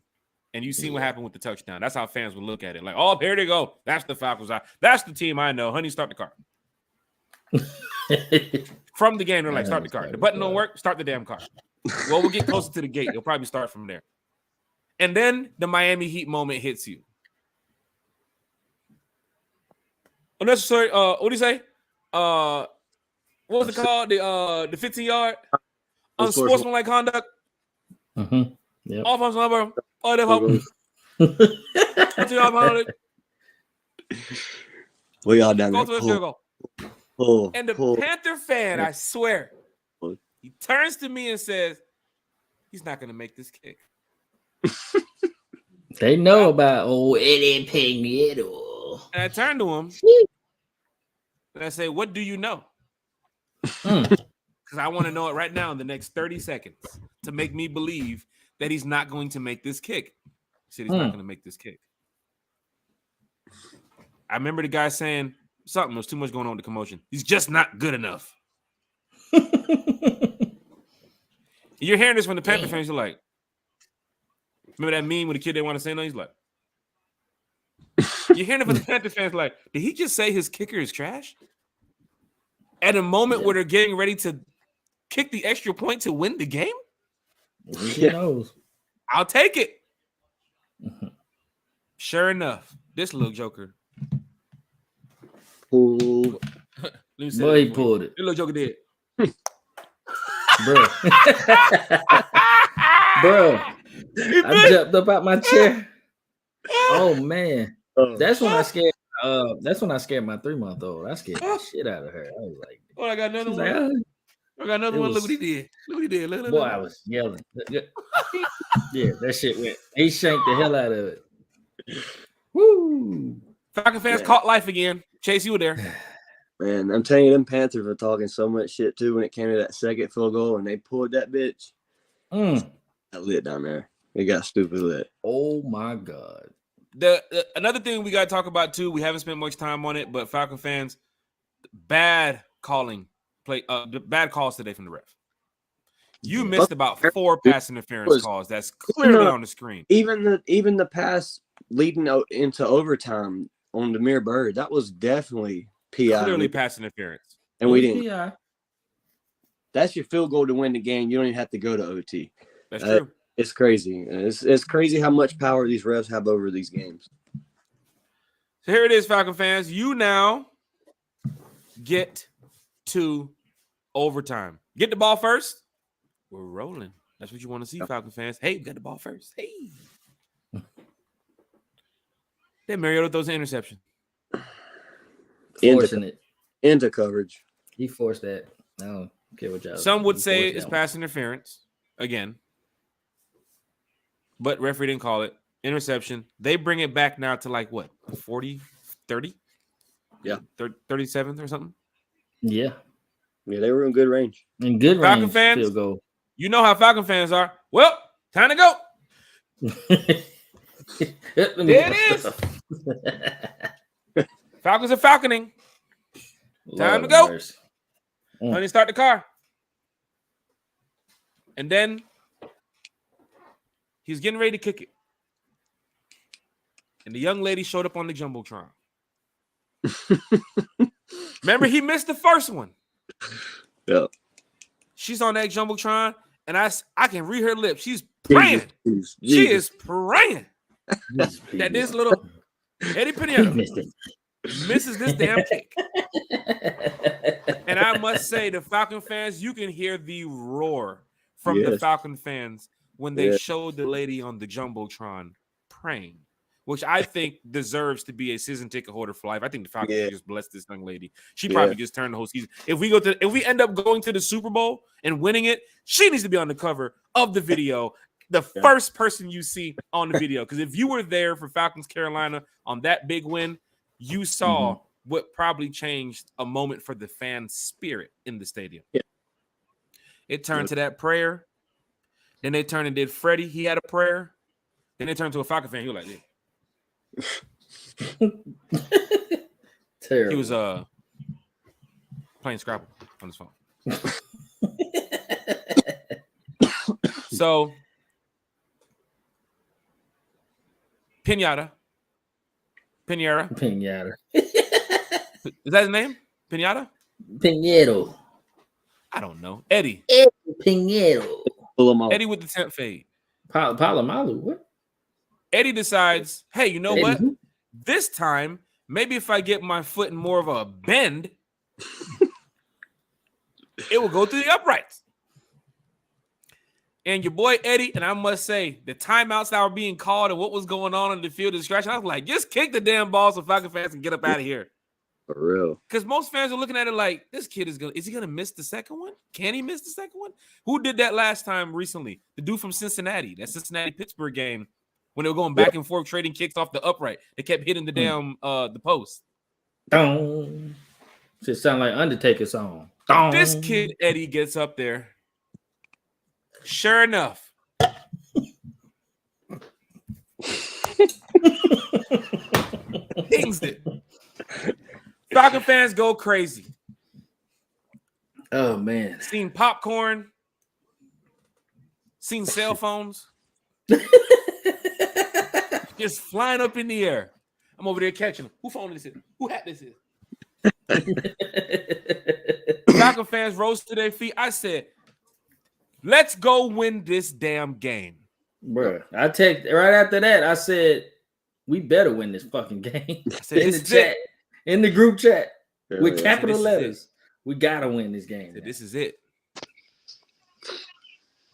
And you see what happened with the touchdown. That's how fans would look at it. Like, oh, here they go. That's the Falcons. That's the team I know. Honey, start the car. From the game, they're like, start the car. The button don't work. Start the damn car. Well, we'll get closer to the gate. You'll probably start from there. And then the Miami Heat moment hits you. Unnecessary. What do you say? What was it called? The 15-yard unsportsmanlike conduct. Mm-hmm. Yep. Offense number. Oh, they hope. 15-yard penalty. We all done go that. To a field goal. And the Panther fan, I swear, he turns to me and says, "He's not going to make this kick." They know about Eddie Pintero. And I turn to him and I say, "What do you know?" Because I want to know it right now in the next 30 seconds to make me believe that he's not going to make this kick. He said he's not going to make this kick. I remember the guy saying, something. There's too much going on with the commotion. He's just not good enough. You're hearing this from the Panther fans. You're like, remember that meme with the kid they want to say no? He's like, you're hearing it from the Panther fans. Like, did he just say his kicker is trash? At a moment where they're getting ready to kick the extra point to win the game? Who knows? I'll take it. Sure enough, this little joker. Boy, he pulled it. This little joker did. Bro. I jumped up out my chair. Oh man. That's when I scared my 3-month-old. I scared the shit out of her. I was like, oh, I got another one. Like, I got another one. Look what he did. Look what he did. Look. I was yelling. Yeah, that shit went. He shanked the hell out of it. Woo! Falcon fans caught life again. Chase, you were there. Man, I'm telling you, them Panthers were talking so much shit too when it came to that second field goal and they pulled that bitch. That lit down there. It got stupid lit. Oh my god. Another thing we got to talk about too. We haven't spent much time on it, but Falcon fans, bad calls today from the ref. You missed about 4 pass interference calls. That's clearly on the screen. Even the pass leading into overtime on Demir Bird, that was definitely PI. Clearly pass interference. And we didn't. PI. That's your field goal to win the game. You don't even have to go to OT. That's true. It's crazy. It's crazy how much power these refs have over these games. So here it is, Falcon fans. You now get to overtime. Get the ball first. We're rolling. That's what you want to see, Falcon fans. Hey, we got the ball first. Hey. Then Mariota throws an interception. Forcing it. Into coverage. He forced that. I don't care what y'all. Some would say it's pass interference again. But referee didn't call it. Interception. They bring it back now to like what? 40, 30? Yeah. 37 or something? Yeah. Yeah, they were in good range. In good Falcon range. Fans, field goal. You know how Falcon fans are. Well, time to go. There it is. Falcons are falconing. Time to go. Honey, start the car. And then he's getting ready to kick it. And the young lady showed up on the Jumbotron. Remember, he missed the first one. Yeah. She's on that Jumbotron, and I can read her lips. She's praying. Jesus. She is praying that this little Eddie Pinheiro misses this damn kick. And I must say, the Falcon fans, you can hear the roar from the Falcon fans when they showed the lady on the Jumbotron praying, which I think deserves to be a season ticket holder for life. I think the Falcons just blessed this young lady. She probably just turned the whole season. If we end up going to the Super Bowl and winning it, she needs to be on the cover of the video, the first person you see on the video. Because if you were there for Falcons Carolina on that big win, you saw what probably changed a moment for the fan spirit in the stadium. Yeah. It turned to that prayer. Then they turned and did Freddie. He had a prayer. Then they turned to a Falcon fan. He was like, Terrible. He was playing Scrabble on his phone. So Pinata. Is that his name? Pinata? Pinheiro. I don't know. Eddie Pinheiro. Eddie with the temp fade. Palomalu. What? Eddie decides, hey, you know what? This time, maybe if I get my foot in more of a bend, it will go through the uprights. And your boy Eddie, and I must say, the timeouts that were being called and what was going on in the field of scratch, I was like, just kick the damn ball so Falcon fans can get up out of here. For real. Because most fans are looking at it like, this kid is he gonna miss the second one? Can he miss the second one? Who did that last time recently? The dude from Cincinnati, that Cincinnati-Pittsburgh game, when they were going back and forth, trading kicks off the upright. They kept hitting the damn the post. Dong. Just sound like Undertaker song. Dong. This kid, Eddie, gets up there. Sure enough. Pings it. Falcon fans go crazy. Oh man. Seen popcorn. Seen cell phones. Just flying up in the air. I'm over there catching them. Who phone this is? Who hat this is? Falcon fans rose to their feet. I said, let's go win this damn game. Bro, right after that, I said, we better win this fucking game. I said, in the chat, in the group chat, with capital letters. We gotta win this game. Said, this is it.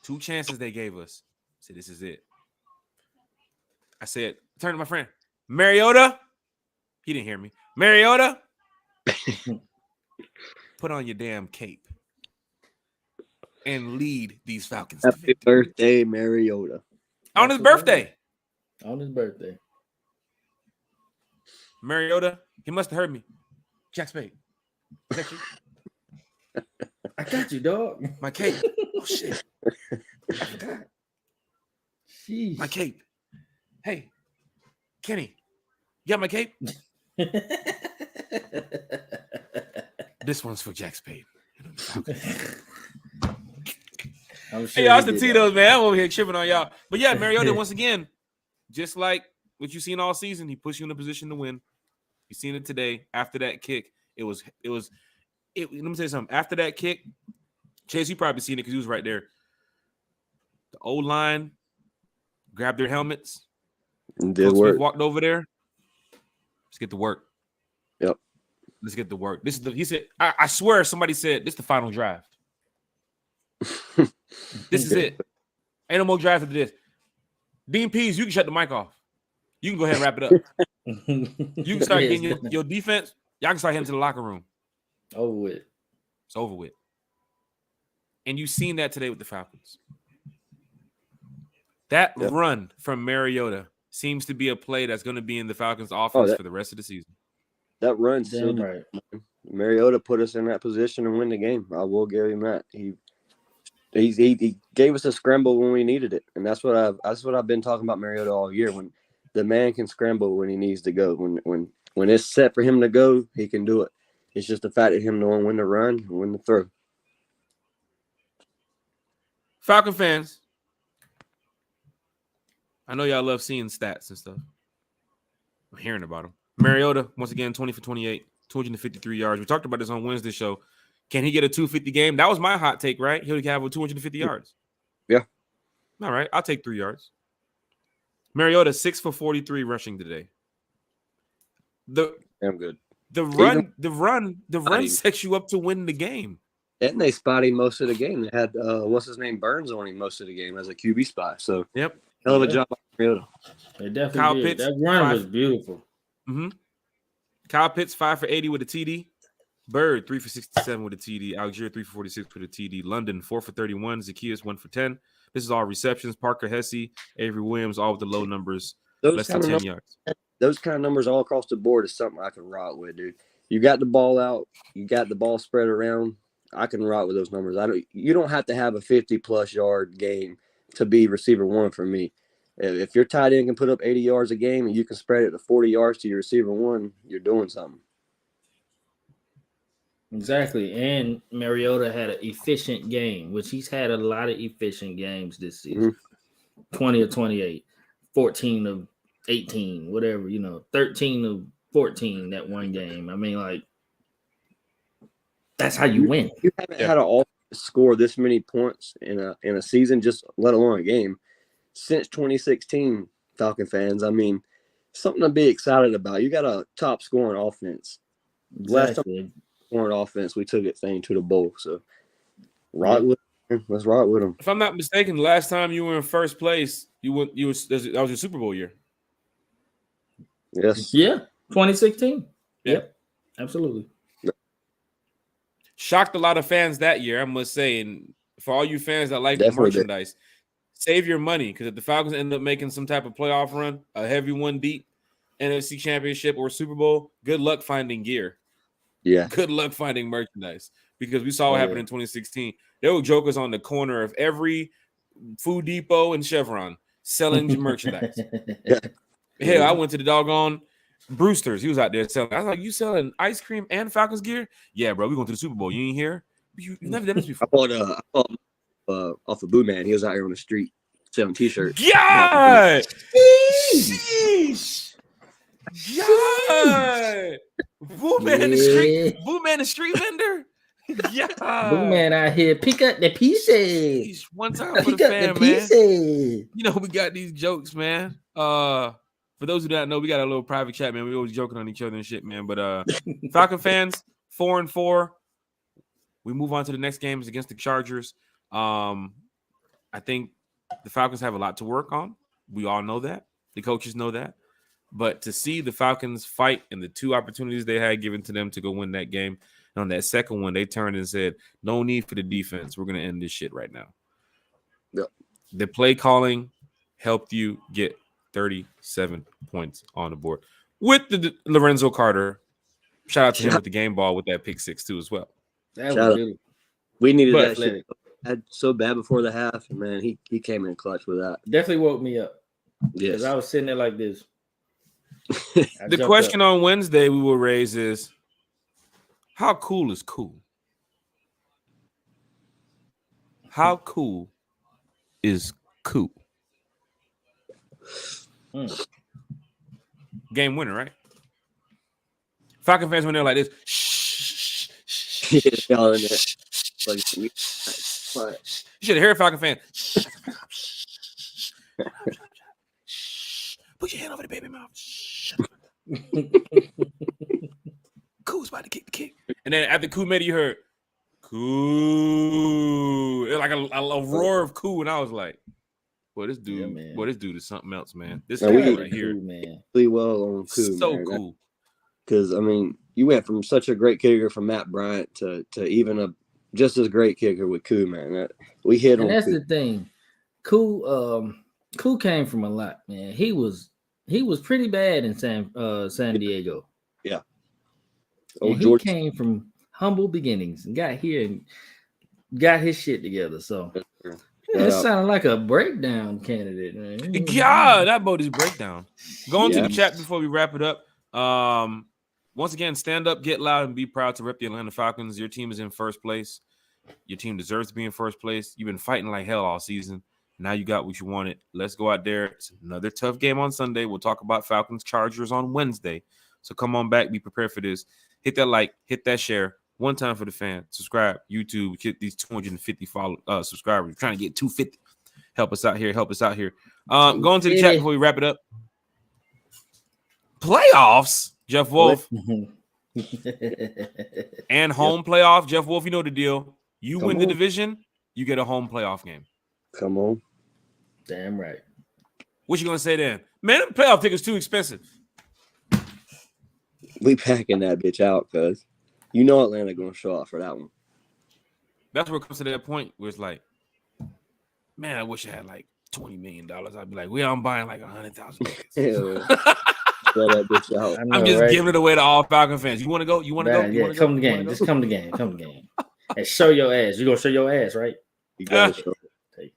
2 chances they gave us. I said, this is it. I said, turn to my friend, Mariota. He didn't hear me. Mariota, put on your damn cape and lead these Falcons. Happy birthday, Mariota. On his birthday. On his birthday. Mariota, he must have heard me. Jack Spade. Is that you? I got you, dog. My cape. Oh, shit. I forgot. Jeez. My cape. Hey, Kenny, you got my cape? This one's for Jack Spade. Sure hey, Austin Tito's, man. I'm over here tripping on y'all. But yeah, Mariota, once again, just like what you've seen all season, he puts you in a position to win. You've seen it today. After that kick, let me tell you something. After that kick, Chase, you probably seen it because he was right there. The old line grabbed their helmets. Did work. Walked over there. Let's get to work. Yep. Let's get to work. He said, I swear somebody said this is the final drive. This is it. Ain't no more drive after this. Dean Pease, you can shut the mic off. You can go ahead and wrap it up. You can start getting your defense. Y'all can start heading to the locker room. Over with. It's over with. And you've seen that today with the Falcons. That run from Mariota seems to be a play that's going to be in the Falcons' offense for the rest of the season. That run still right. Mariota put us in that position to win the game. I will give him that. He gave us a scramble when we needed it, and that's what I've been talking about Mariota all year. When the man can scramble when he needs to go, when it's set for him to go, he can do it. It's just the fact of him knowing when to run and when to throw. Falcon fans, I know y'all love seeing stats and stuff. I'm hearing about them. Mariota, once again, 20 for 28, 253 yards. We talked about this on Wednesday's show. Can he get a 250 game? That was my hot take, right? He'll have 250 yards. Yeah. All right. I'll take 3 yards. Mariota, 6 for 43 rushing today. I'm good. The run sets you up to win the game. And they spotted most of the game. They had what's his name, Burns, on him most of the game as a QB spot. So yep, hell of a job by Mariota. They definitely did. That run was beautiful. Mm-hmm. Kyle Pitts 5 for 80 with a TD. Bird 3 for 67 with a TD. Algier 3 for 46 with a TD. London 4 for 31. Zacchaeus 1 for 10. This is all receptions. Parker Hesse, Avery Williams, all with the low numbers, less than 10 yards. Those kind of numbers all across the board is something I can rock with, dude. You got the ball out. You got the ball spread around. I can rock with those numbers. You don't have to have a 50-plus yard game to be receiver one for me. If your tight end can put up 80 yards a game and you can spread it to 40 yards to your receiver one, you're doing something. Exactly. And Mariota had an efficient game, which he's had a lot of efficient games this season. 20 of 28, 14 of 18, whatever, 13 of 14 that one game. I mean, like, that's how you win. You haven't had an offense score this many points in a season, just let alone a game, since 2016, Falcon fans. I mean, something to be excited about. You got a top scoring offense. Exactly. Last time scoring offense, we took it thing to the bowl. So let's rock with them. If I'm not mistaken, last time you were in first place, that was your Super Bowl year. Yes. Yeah. 2016. Yep. Absolutely. Shocked a lot of fans that year, I must say. And for all you fans that like Definitely merchandise, save your money, because if the Falcons end up making some type of playoff run, a heavy one deep, NFC Championship or Super Bowl, good luck finding gear. Yeah. Good luck finding merchandise, because we saw what happened in 2016. There were jokers on the corner of every Food Depot and Chevron selling merchandise. Hell, I went to the doggone Brewster's. He was out there selling. I was like, you selling ice cream and Falcons gear? Yeah, bro. We going to the Super Bowl. You ain't here? You've never done this before. I bought off of Boo Man. He was out here on the street selling T-shirts. God! Sheesh! God! Boo Man the street vendor? Yeah. Boo Man out here, pick up the pieces. One time for the fan, man. You know, we got these jokes, man. For those who don't know, we got a little private chat, man. We always joking on each other and shit, man. But Falcon fans, 4-4. We move on to the next games against the Chargers. I think the Falcons have a lot to work on. We all know that. The coaches know that. But to see the Falcons fight and the 2 opportunities they had given to them to go win that game, and on that second one, they turned and said, no need for the defense. We're going to end this shit right now. Yep. The play calling helped you get 37 points on the board. With the Lorenzo Carter, shout out to him with the game ball with that pick 6 too as well. That was good. We needed that shit so bad before the half. Man, he came in clutch with that. Definitely woke me up. Yes. Because I was sitting there like this. The question on Wednesday we will raise is, how cool is cool? How cool is cool? Game winner, right? Falcon fans when they're like this. Shh. Y'all in there. Like, you should have heard Falcon fan. Put your hand over the baby mouth. Cool's about to kick the kick. And then after Cool made it, you heard Cool. It was like a roar of Cool. And I was like, boy, this dude is something else, man. This guy right here. Cool, man. Really well on Cool. So man. Cool. Because, I mean, you went from such a great kicker from Matt Bryant to even a just as great kicker with Cool, man. We hit on that's Cool. The thing. Cool came from a lot, man. He was pretty bad in San Diego. Yeah. He came from humble beginnings and got here and got his shit together. So it sounded like a breakdown candidate, man. Yeah, that boat is breakdown. Going to the chat before we wrap it up. Once again, stand up, get loud, and be proud to rep the Atlanta Falcons. Your team is in first place. Your team deserves to be in first place. You've been fighting like hell all season. Now you got what you wanted. Let's go out there. It's another tough game on Sunday. We'll talk about Falcons Chargers on Wednesday. So come on back. Be prepared for this. Hit that like. Hit that share. One time for the fan. Subscribe. YouTube. Hit these 250 subscribers. We're trying to get 250. Help us out here. Going to the chat before we wrap it up. Playoffs. Jeff Wolf. And home playoff. Jeff Wolf, you know the deal. You win the division, you get a home playoff game. Come on. Damn right. What you gonna say then? Man, the playoff ticket's too expensive. We packing that bitch out, cuz you know Atlanta gonna show up for that one. That's where it comes to that point where it's like, man, I wish I had like $20 million. I'd be like, I'm buying like 100,000 tickets. That bitch out. I'm just giving it away to all Falcon fans. You want to go? You want to go? Yeah, come to the game. Just come to the game. Come to the game. And show your ass. You gonna show your ass, right? You gotta show it.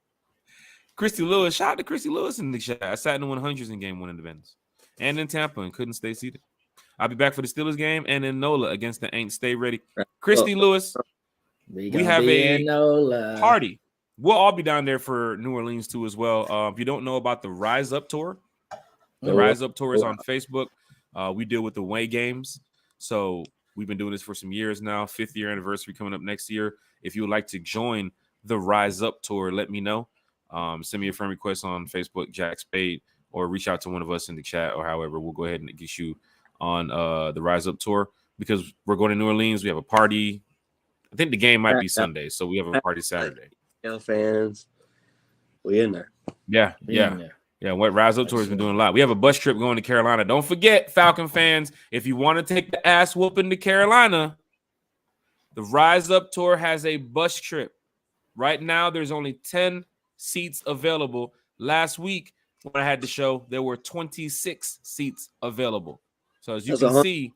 Christy Lewis. Shout out to Christy Lewis in the chat. I sat in the 100s in game 1 in the Venice and in Tampa and couldn't stay seated. I'll be back for the Steelers game and in NOLA against the Ain't. Stay ready. Christy Lewis. We have a party. We'll all be down there for New Orleans too as well. If you don't know about the Rise Up tour, the Rise Up tour is on Facebook. We deal with the away games. So we've been doing this for some years now. 5th year anniversary coming up next year. If you would like to join the Rise Up tour, let me know. Send me a friend request on Facebook, Jack Spade, or reach out to one of us in the chat or however. We'll go ahead and get you on the Rise Up tour because we're going to New Orleans. We have a party. I think the game might be Sunday, so we have a party Saturday. Yeah, fans. We in there. Yeah. What Rise Up Tour has been doing a lot. We have a bus trip going to Carolina. Don't forget, Falcon fans, if you want to take the ass whooping to Carolina, the Rise Up Tour has a bus trip. Right now, there's only 10 seats available. Last week, when I had the show, there were 26 seats available. So as you can see,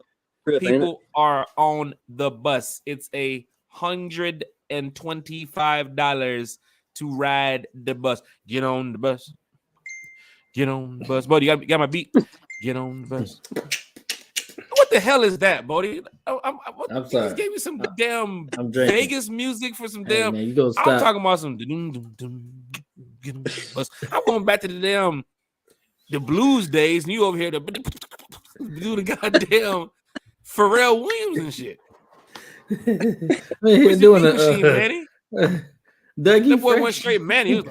people are on the bus. It's $125 to ride the bus. Get on the bus. Get on the bus. Buddy, you got my beat. Get on the bus. the hell is that, Bodie? I'm Please sorry. give me some damn I'm drinking. Vegas music for some Hey, damn. man, you go stop. I'm talking about some. I'm going back to the blues days, and you over here to do the goddamn Pharrell Williams and shit. Man, Where's doing the a machine, Manny? Dougie That boy Fresh. went straight Manny. He was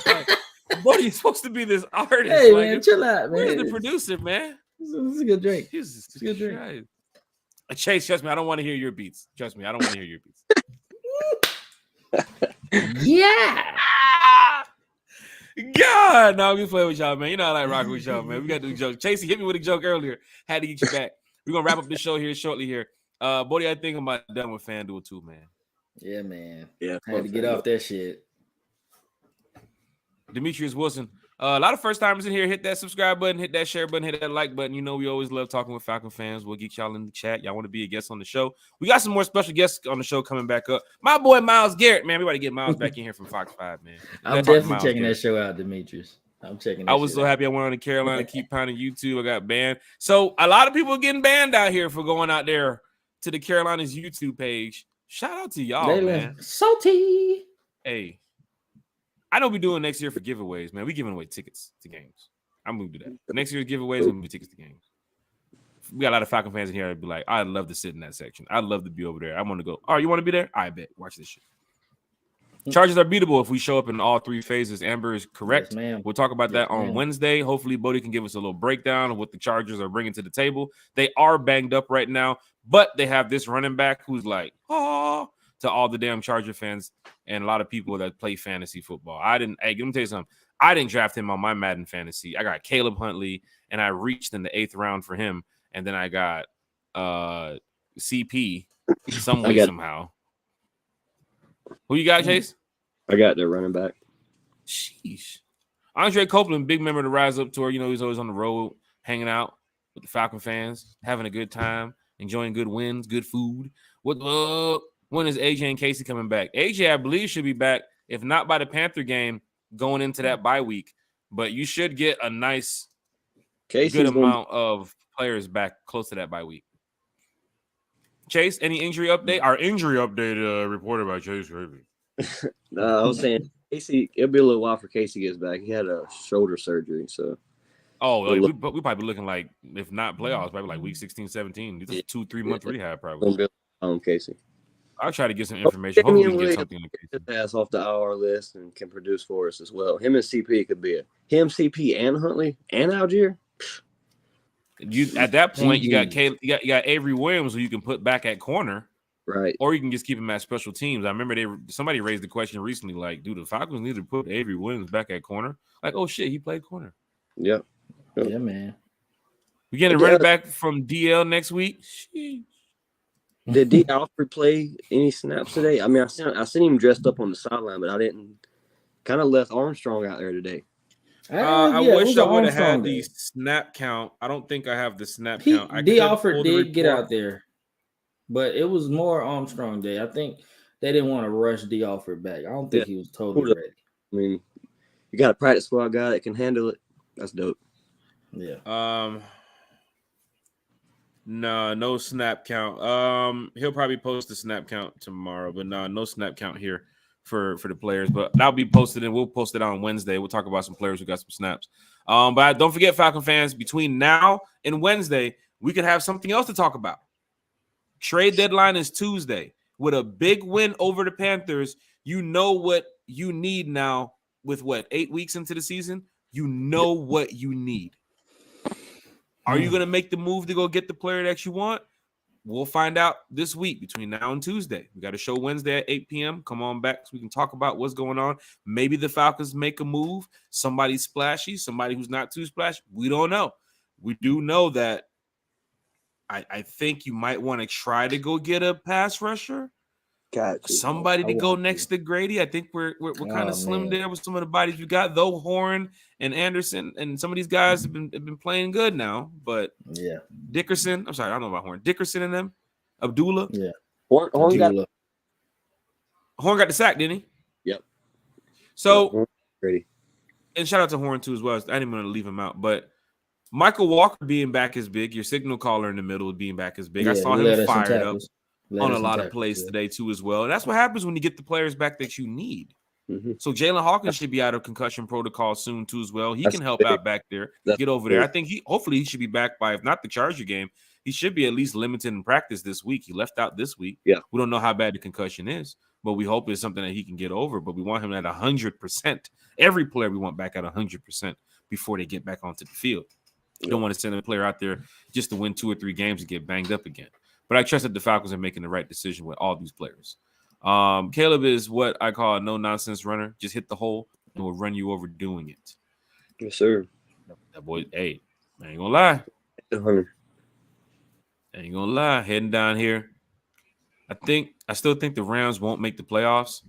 like, "Buddy, you're supposed to be this artist." Hey, like, man, chill out, man. Where's the producer, man? This is a good drink. Jesus, It's a good drink. Christ. Chase, trust me, I don't want to hear your beats. Trust me, I don't want to hear your beats. Yeah. God, no, we play with y'all, man. You know I like rocking with y'all, man. We got to do jokes. Chasey hit me with a joke earlier. Had to get you back. We're gonna wrap up the show here shortly. Here, Bodie, I think I'm about done with FanDuel too, man. Yeah, man. Yeah, I had to get off that shit. Demetrius Wilson. A lot of first timers in here. Hit that subscribe button, hit that share button, hit that like button. You know, we always love talking with Falcon fans. We'll get y'all in the chat. Y'all want to be a guest on the show? We got some more special guests on the show coming back up. My boy Miles Garrett, man. We got to get Miles back in here from Fox 5, man. I'm definitely checking that show out, Demetrius. I'm checking that I was so happy I went on to Carolina, keep pounding YouTube. I got banned. So a lot of people are getting banned out here for going out there to the Carolina's YouTube page. Shout out to y'all, man. Salty. Hey. I know we're doing next year for giveaways, man. We giving away tickets to games. I'm gonna do that. Next year's giveaways gonna be tickets to games. We got a lot of Falcon fans in here that'd be like, I'd love to sit in that section. I'd love to be over there. I want to go. Oh, you want to be there? I bet. Watch this shit. Charges are beatable if we show up in all three phases. Amber is correct. Yes, we'll talk about that on Wednesday. Hopefully, Bodie can give us a little breakdown of what the Chargers are bringing to the table. They are banged up right now, but they have this running back who's like, oh, to all the damn Charger fans and a lot of people that play fantasy football. Hey, let me tell you something. I didn't draft him on my Madden fantasy. I got Caleb Huntley, and I reached in the 8th round for him, and then I got CP somehow. Who you got, Chase? I got the running back. Sheesh. Andre Copeland, big member of the Rise Up tour. You know, he's always on the road, hanging out with the Falcon fans, having a good time, enjoying good wins, good food. When is AJ and Casey coming back? AJ, I believe, should be back, if not by the Panther game, going into that bye week. But you should get a nice, good amount of players back close to that bye week. Chase, any injury update? Our injury update reported by Chase Raby. No, I was saying Casey. It'll be a little while for Casey gets back. He had a shoulder surgery, so. We probably looking like, if not playoffs, probably like week 16, 17. This is 2-3 month rehab probably. Casey. I'll try to get some information. Hopefully, we can get something. His ass off the IR list and can produce for us as well. Him and CP could be CP and Huntley and Algier. You at that point, you got Avery Williams, who you can put back at corner, right? Or you can just keep him at special teams. I remember somebody raised the question recently, like, "Dude, the Falcons need to put Avery Williams back at corner." Like, oh shit, he played corner. Yep. Yeah, man. We getting a running back from DL next week. Sheesh. Did D. Alfred play any snaps today? I mean, I seen him dressed up on the sideline, but I didn't. Kind of left Armstrong out there today. I wish I would have had the snap count. I don't think I have the snap count. D. Alfred did get out there, but it was more Armstrong Day. I think they didn't want to rush D. Alfred back. I don't think he was totally ready. I mean, you got a practice squad guy that can handle it. That's dope. Yeah. No snap count. He'll probably post the snap count tomorrow, but no snap count here for the players. But that'll be posted, and we'll post it on Wednesday. We'll talk about some players who got some snaps. But don't forget, Falcon fans, between now and Wednesday, we could have something else to talk about. Trade deadline is Tuesday. With a big win over the Panthers, you know what you need now. With 8 weeks into the season, you know what you need. Are you going to make the move to go get the player that you want? We'll find out this week between now and Tuesday. We got a show Wednesday at 8 p.m. Come on back so we can talk about what's going on. Maybe the Falcons make a move. Somebody splashy, somebody who's not too splashy. We don't know. We do know that I think you might want to try to go get a pass rusher. Somebody to go next to Grady. I think we're kind of slim there with some of the bodies we got. Though Horn and Anderson and some of these guys have been playing good now, but yeah, Dickerson. I'm sorry, I don't know about Horn. Dickerson and them. Abdullah. Yeah, Horn got the sack, didn't he? Yep. So, and shout out to Horn too as well. I didn't want to leave him out, but Michael Walker being back is big. Your signal caller in the middle being back is big. Yeah, I saw he him led us in fired up tackles. on a lot of plays today too as well. And that's what happens when you get the players back that you need. So Jalen Hawkins should be out of concussion protocol soon too as well. He can help out back there, get over there. I think hopefully he should be back by, if not the Charger game, he should be at least limited in practice this week. He left out this week. Yeah. We don't know how bad the concussion is, but we hope it's something that he can get over. But we want him at 100%. Every player we want back at 100% before they get back onto the field. You don't want to send a player out there just to win 2 or 3 games and get banged up again. But I trust that the Falcons are making the right decision with all these players. Caleb is what I call a no-nonsense runner. Just hit the hole and we'll run you over doing it. Yes, sir. That boy, hey, I ain't gonna lie. 100. I ain't gonna lie. Heading down here, I still think the Rams won't make the playoffs.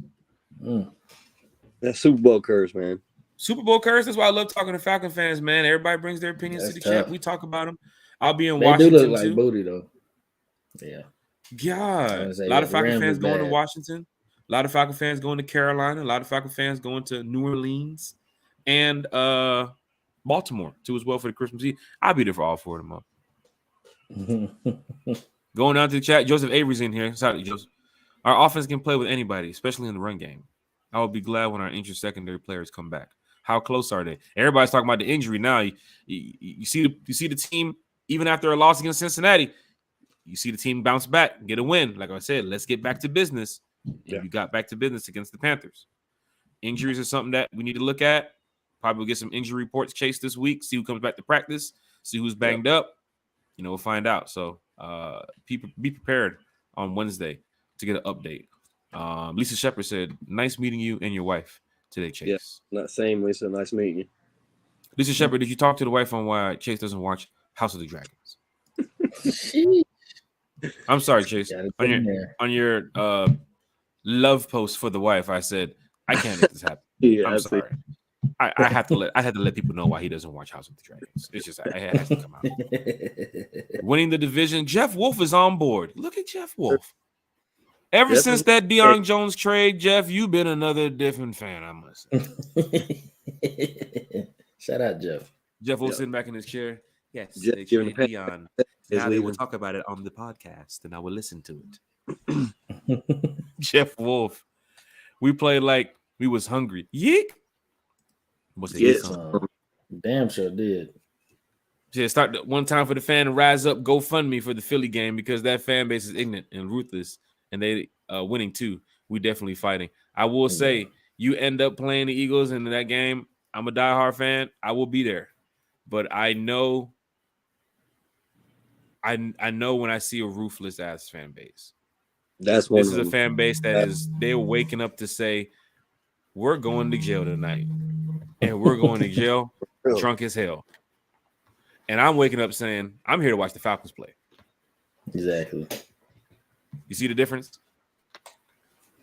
That Super Bowl curse, man. Super Bowl curse. That's why I love talking to Falcon fans, man. Everybody brings their opinions to the chat. We talk about them. I'll be in Washington. They do look like booty, though. Yeah. God. A lot of Falcon fans going to Washington. A lot of Falcon fans going to Carolina. A lot of Falcon fans going to New Orleans and Baltimore, too, as well for the Christmas Eve. I'll be there for all 4 of them. Going down to the chat, Joseph Avery's in here. Sorry, Joseph. Our offense can play with anybody, especially in the run game. I will be glad when our injured secondary players come back. How close are they? Everybody's talking about the injury now. You see the team, even after a loss against Cincinnati, you see the team bounce back, get a win. Like I said, let's get back to business. And you got back to business against the Panthers. Injuries are something that we need to look at. Probably get some injury reports chased this week, see who comes back to practice, see who's banged up. We'll find out. So be prepared on Wednesday to get an update. Lisa Shepard said, nice meeting you and your wife today, Chase. Yes, not same, Lisa. Nice meeting you. Lisa Shepard, did you talk to the wife on why Chase doesn't watch House of the Dragons? I'm sorry, Chase. On your love post for the wife, I said, I can't let this happen. I'm sorry. I had to let people know why he doesn't watch House of the Dragons. It's just it has to come out. Winning the division, Jeff Wolf is on board. Look at Jeff Wolf. Ever since that Deion Jones trade, Jeff, you've been another different fan, I must say. Shout out, Jeff. Jeff Wolf sitting back in his chair. Yes, Jeff giving Deion. Now they will talk about it on the podcast, and I will listen to it. Jeff Wolf. We played like we was hungry. Yeek. Damn sure did. Yeah, start one time for the fan to rise up GoFundMe for the Philly game because that fan base is ignorant and ruthless, and they winning too. We definitely fighting. I will say, you end up playing the Eagles in that game. I'm a diehard fan. I will be there, but I know when I see a ruthless ass fan base. This is a fan base that they're waking up to say, we're going to jail tonight. And we're going to jail drunk as hell. And I'm waking up saying, I'm here to watch the Falcons play. Exactly. You see the difference?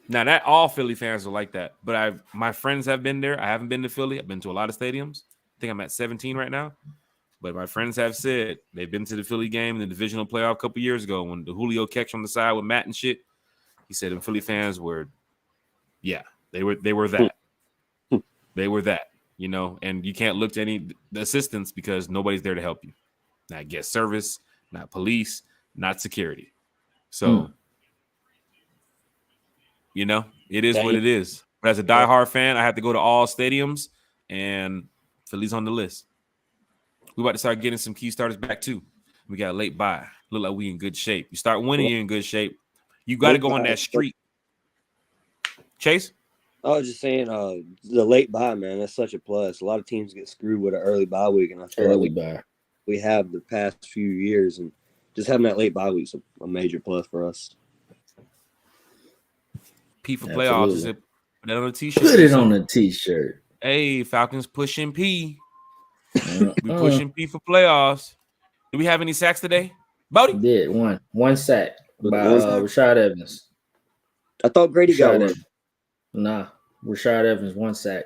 Now, not all Philly fans are like that, but my friends have been there. I haven't been to Philly. I've been to a lot of stadiums. I think I'm at 17 right now. But my friends have said they've been to the Philly game in the divisional playoff a couple years ago when the Julio catch on the side with Matt and shit. He said the Philly fans were, they were that. They were that, and you can't look to any assistance because nobody's there to help you. Not guest service, not police, not security. So, it is what it is. But as a diehard fan, I have to go to all stadiums, and Philly's on the list. We're about to start getting some key starters back, too. We got a late bye. Look like we in good shape. You start winning, you're in good shape. You got to go on that streak. Chase? I was just saying, the late bye, man, that's such a plus. A lot of teams get screwed with an early bye week, and I feel like we have the past few years, and just having that late bye week is a major plus for us. P for playoffs. Put that on a t-shirt. Put it on a t-shirt. Hey, Falcons pushing P. We pushing P for playoffs. Do we have any sacks today? Bodie? Did one sack by Rashad Evans. I thought Grady got one. Nah, Rashad Evans, one sack.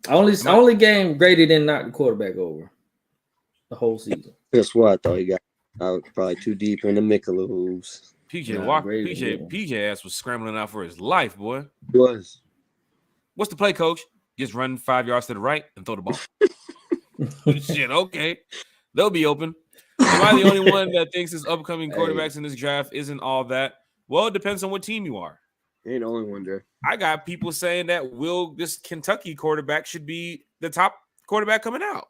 Only game Grady didn't knock the quarterback over the whole season. That's what I thought he got. I was probably too deep in the Micheloos. PJ ass was scrambling out for his life, boy. He was. What's the play, coach? Just run 5 yards to the right and throw the ball. Shit, okay. They'll be open. Am I the only one that thinks this upcoming quarterbacks in this draft isn't all that? Well, it depends on what team you are. You ain't the only one, Jay. I got people saying that this Kentucky quarterback should be the top quarterback coming out.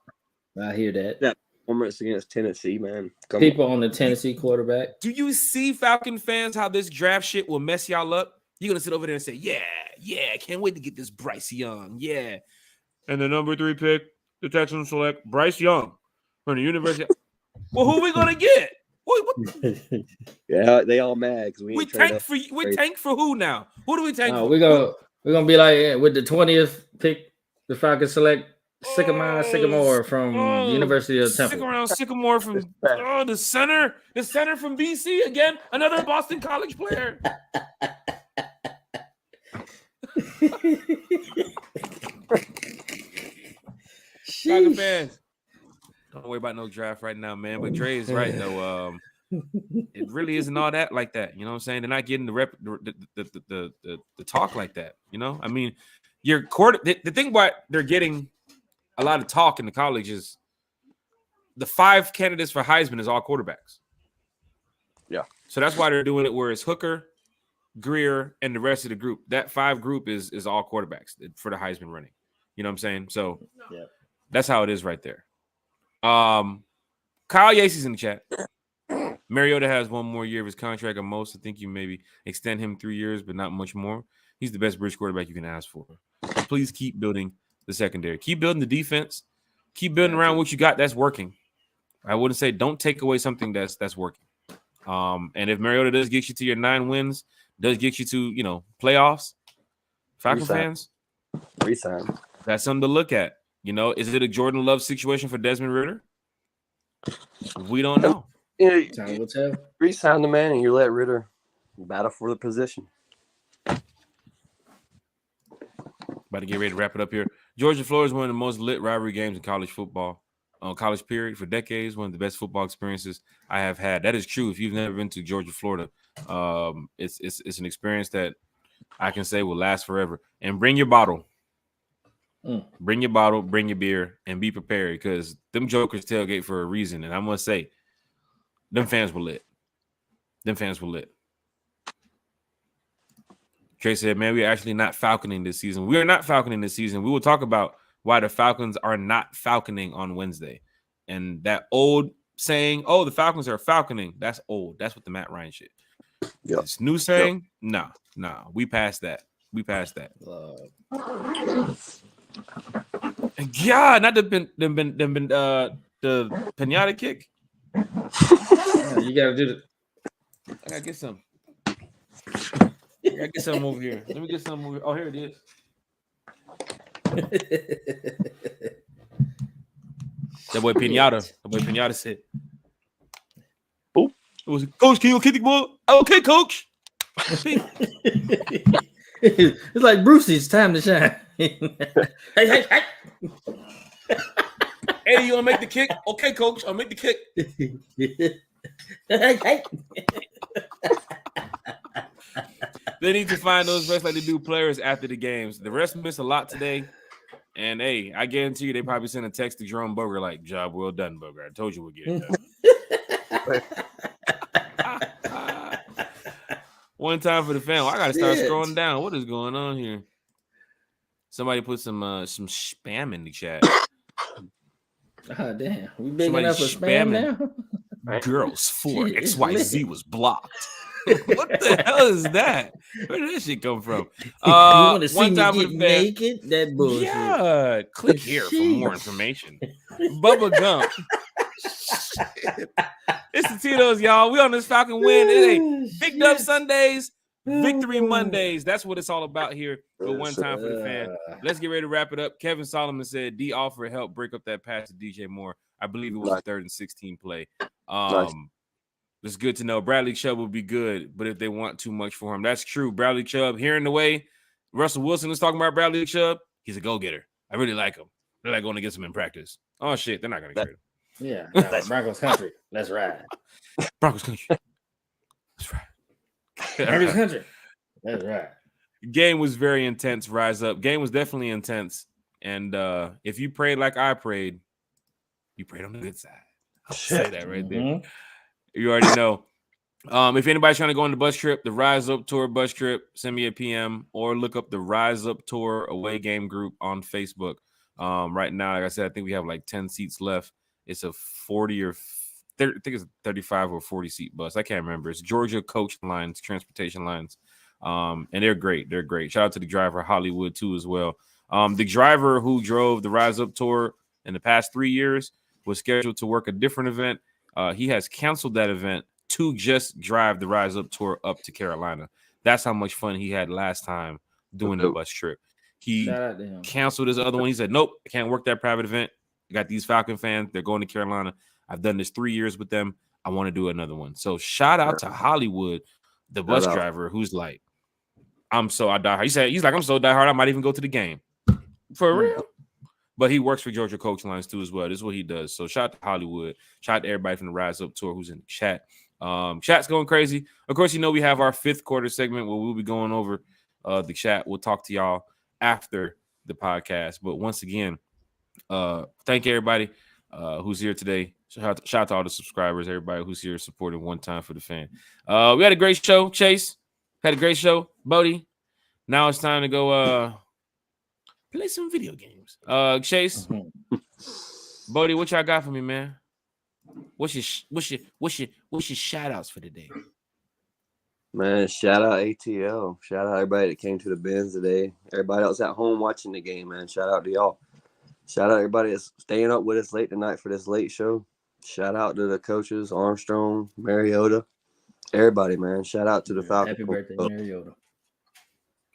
I hear that. That performance against Tennessee, man. People on the Tennessee quarterback. Do you see, Falcon fans, how this draft shit will mess y'all up? You're going to sit over there and say, yeah, can't wait to get this Bryce Young. Yeah. And the number 3 pick, the Texans select Bryce Young from the University. Well, who are we going to get? What? Yeah, they all mad because we tank for who now? Who do we tank for? We're gonna be like with the 20th pick, the Falcons select Sycamore from the University of Temple. Sycamore from the center from BC again, another Boston College player. Falcon fans, don't worry about no draft right now, man. But Dre is right though. It really isn't all that like that. You know what I'm saying? They're not getting the talk like that. You know, I mean, the thing about they're getting a lot of talk in the college is the 5 candidates for Heisman is all quarterbacks. Yeah. So that's why they're doing it where it's Hooker, Greer, and the rest of the group. That 5 group is all quarterbacks for the Heisman running. You know what I'm saying? So yeah, that's how it is right there. Kyle Yacy's in the chat. Mariota has 1 more year of his contract at most. I think you maybe extend him 3 years, but not much more. He's the best bridge quarterback you can ask for. So please keep building the secondary. Keep building the defense. Keep building around what you got that's working. I wouldn't say don't take away something that's working. And if Mariota does get you to your 9 wins, does get you to, playoffs, Falcon fans, resign. That's something to look at. Is it a Jordan Love situation for Desmond Ridder? We don't know. Time will tell. Resign the man and you let Ridder battle for the position. About to get ready to wrap it up here. Georgia Florida is one of the most lit rivalry games in college football, college period, for decades. One of the best football experiences I have had. That is true. If you've never been to Georgia, Florida, it's an experience that I can say will last forever. And bring your bottle. Bring your bottle, bring your beer, and be prepared because them jokers tailgate for a reason. And I'm going to say, them fans were lit. Trey said, man, we're actually not falconing this season. We are not falconing this season. We will talk about why the Falcons are not falconing on Wednesday. And that old saying, oh, the Falcons are falconing, that's old. That's what the Matt Ryan shit. Yep. This new saying, nah, we passed that. Yeah, not the pinata kick. You gotta do the. I gotta get some. I gotta get some over here. Let me get some over here. Oh, here it is. That boy Pinata said. Oh, it was Coach. Can you kick the ball? Okay, Coach. It's like Brucey's time to shine. Hey. Hey, you gonna make the kick? Okay, Coach, I'll make the kick. They need to find those refs like they do players after the games. The refs missed a lot today. And hey, I guarantee you they probably sent a text to Jerome Boger like, job well done, Boger. I told you we'll get it done. One time for the fan. I gotta start scrolling down. What is going on here? Somebody put some spam in the chat. Oh, damn. We big enough for spam now? Girls 4 XYZ was blocked. What the hell is that? Where did that shit come from? You want to see me get naked? That bullshit. Yeah. Click here for more information. Bubba Gump. It's the Tito's, y'all. We on this Falcon win. It ain't picked up Sundays, victory Mondays. That's what it's all about here. For one time for the fan. Let's get ready to wrap it up. Kevin Solomon said D offered help break up that pass to DJ Moore. I believe it was a 3rd and 16 play. It's good to know. Bradley Chubb will be good, but if they want too much for him, that's true. Bradley Chubb, hearing the way Russell Wilson is talking about Bradley Chubb, he's a go-getter. I really like him. They're like going to get him in practice. Oh shit, they're not going to trade him. Yeah, Broncos country. Let's ride. Broncos country. Let's ride. Broncos country. That's right. Game was very intense. Rise up. Game was definitely intense. And if you prayed like I prayed, You prayed on the good side. I'll say that right there. Mhm. You already know. If anybody's trying to go on the bus trip, the Rise Up Tour bus trip, send me a PM or look up the Rise Up Tour away game group on Facebook. Right now, like I said, I think we have like 10 seats left. It's a 40 or I think it's a 35 or 40 seat bus. I can't remember. It's Georgia Coach Lines, Transportation Lines. And they're great. They're great. Shout out to the driver, Hollywood, too, as well. The driver who drove the Rise Up Tour in the past 3 years was scheduled to work a different event. He has canceled that event to just drive the Rise Up Tour up to Carolina. That's how much fun he had last time doing the bus trip. He canceled his other one. He said, nope, I can't work that private event. I got these Falcon fans. They're going to Carolina. I've done this 3 years with them. I want to do another one. So shout out to Hollywood, the bus driver, who's like, I'm so diehard. He's like, I'm so diehard, I might even go to the game. For real. But he works for Georgia Coach Lines too as well. This is what he does. So shout out to Hollywood. Shout out to everybody from the Rise Up Tour who's in the chat. Chat's going crazy. Of course, we have our fifth quarter segment where we'll be going over the chat. We'll talk to y'all after the podcast. But once again, thank everybody who's here today. Shout out to all the subscribers, everybody who's here supporting One Time for the Fan. We had a great show, Chase. Had a great show, Bodie. Now it's time to go play some video games. Chase, Bodie, what y'all got for me, man? What's your shout outs for today? Man, shout out ATL. Shout out everybody that came to the bins today. Everybody else at home watching the game, man. Shout out to y'all. Shout out everybody that's staying up with us late tonight for this late show. Shout out to the coaches, Armstrong, Mariota, everybody, man. Shout out to the Falcons. Happy birthday, Mariota.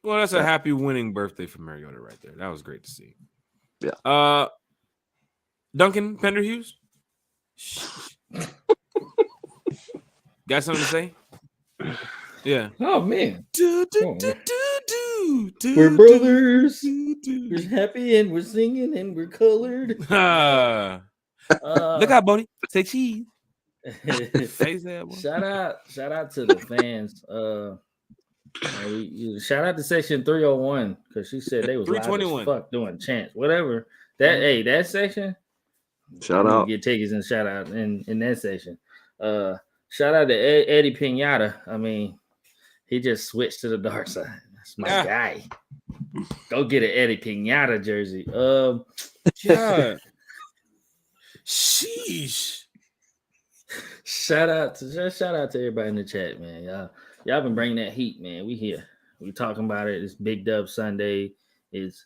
Well, that's a happy winning birthday for Mariota right there. That was great to see. Yeah. Duncan Penderhughes? Got something to say? Yeah. Oh, man. We're brothers. We're happy and we're singing and we're colored. Look out, Bodie. Say cheese. Shout out to the fans. Shout out to section 301 because she said they was 321 fuck doing chants. Whatever. That section. Shout out. Get tickets and shout out in that section. Shout out to Eddie Pinata. I mean, he just switched to the dark side. That's my guy. Go get an Eddie Pinata jersey. God. Sheesh. Shout out to everybody in the chat, man. Y'all been bringing that heat, man. We here. We talking about it. It's Big Dub Sunday. It's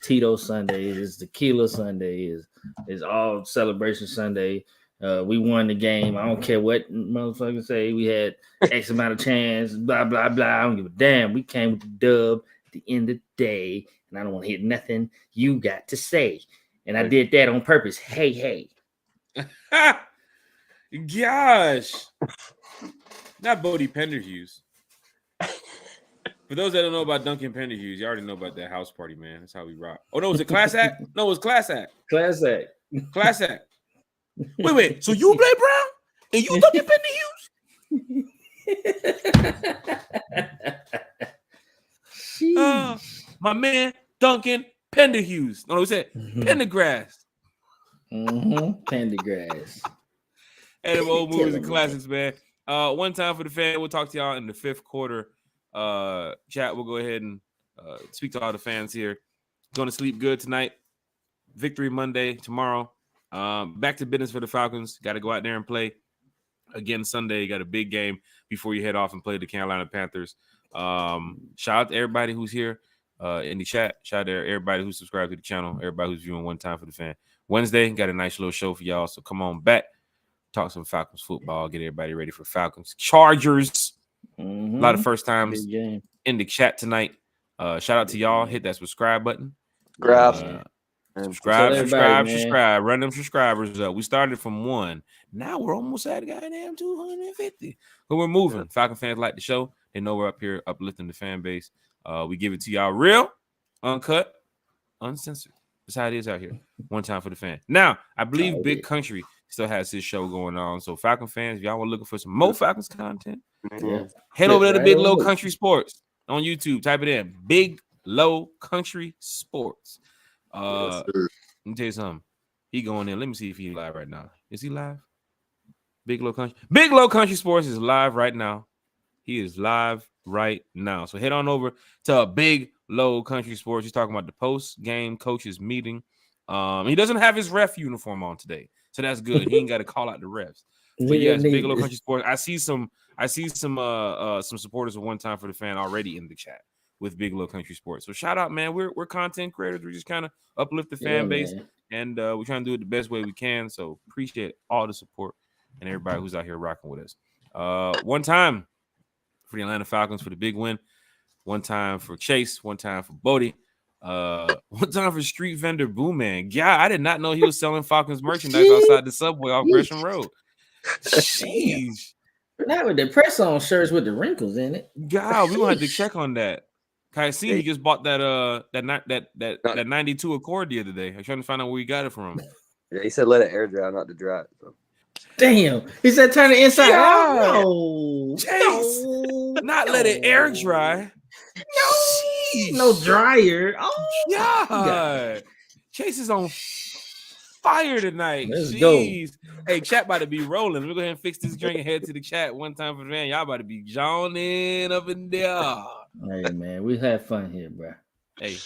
Tito Sunday. It's Tequila Sunday. It's all celebration Sunday. We won the game. I don't care what motherfuckers say. We had X amount of chance. Blah blah blah. I don't give a damn. We came with the dub at the end of the day, and I don't want to hear nothing you got to say. And I did that on purpose. Hey. Gosh. Not Bodie Penderhughes. For those that don't know about Duncan Penderhughes, you already know about that house party, man. That's how we rock. Oh, no, was it Class Act? No, it was Class Act. Class Act. Class Act. Wait. So you Blake Brown? And you Duncan Penderhughes? My man, Duncan Penderhughes. No, we said Pendergrass. Pendergrass. And the old movies and classics, man. One Time for the Fan. We'll talk to y'all in the fifth quarter. Chat, we'll go ahead and speak to all the fans here. Going to sleep good tonight. Victory Monday tomorrow. Back to business for the Falcons. Got to go out there and play again Sunday. Got a big game before you head off and play the Carolina Panthers. Shout out to everybody who's here in the chat. Shout out to everybody who's subscribed to the channel. Everybody who's viewing One Time for the Fan. Wednesday, got a nice little show for y'all. So come on back. Talk some Falcons football. Get everybody ready for Falcons. Chargers. A lot of first times in the chat tonight. Shout out to y'all. Hit that subscribe button. Subscribe. Run them subscribers up. We started from 1. Now we're almost at goddamn 250. But we're moving. Falcon fans like the show. They know we're up here uplifting the fan base. We give it to y'all real, uncut, uncensored. That's how it is out here. One Time for the Fan. Now, I believe Big Country still has his show going on. So Falcon fans, if y'all want looking for some more Falcons content, head over to Big Low Country Sports on YouTube. Type it in. Big Low Country Sports. Let me tell you something. He going in. Let me see if he's live right now. Is he live? Big Low Country Sports is live right now. He is live right now. So head on over to Big Low Country Sports. He's talking about the post-game coaches meeting. He doesn't have his ref uniform on today, so that's good. He ain't got to call out the refs. But yes, Big Low Country Sports. I see some supporters of One Time for the Fan already in the chat with Big Low Country Sports. So shout out, man. We're content creators. We just kind of uplift the fan base, and we're trying to do it the best way we can. So appreciate all the support and everybody who's out here rocking with us. One time for the Atlanta Falcons for the big win. One time for Chase. One time for Bodie. One time for Street Vendor Boo Man. Yeah, I did not know he was selling Falcons merchandise outside the subway off Gresham Road. Jeez. Not with the press on shirts with the wrinkles in it. God, we gonna have to check on that. I see he just bought that 92 Accord the other day. I'm trying to find out where he got it from. Yeah, he said let it air dry, not to dry it. So. Damn, he said turn it inside out. No, Chase, not let it air dry. No dryer. Oh, yeah. Chase is on fire tonight. Let's Jeez. Go. Hey, chat about to be rolling. We'll go ahead and fix this drink and head to the chat. One time for the man. Y'all about to be jawning up in there. Hey, man, we have fun here, bro. Hey,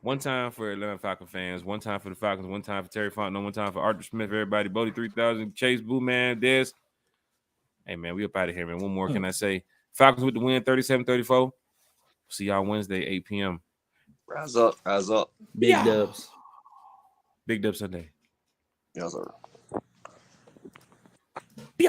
one time for Atlanta Falcon fans, one time for the Falcons, one time for Terry Fontenot, one time for Arthur Smith, everybody, Bodie 3000, Chase, Boo Man, Des. Hey, man, we up out of here, man. One more can I say. Falcons with the win, 37-34. See y'all Wednesday, 8 p.m. Rise up. Big dubs. Big dub Sunday. Yes, sir.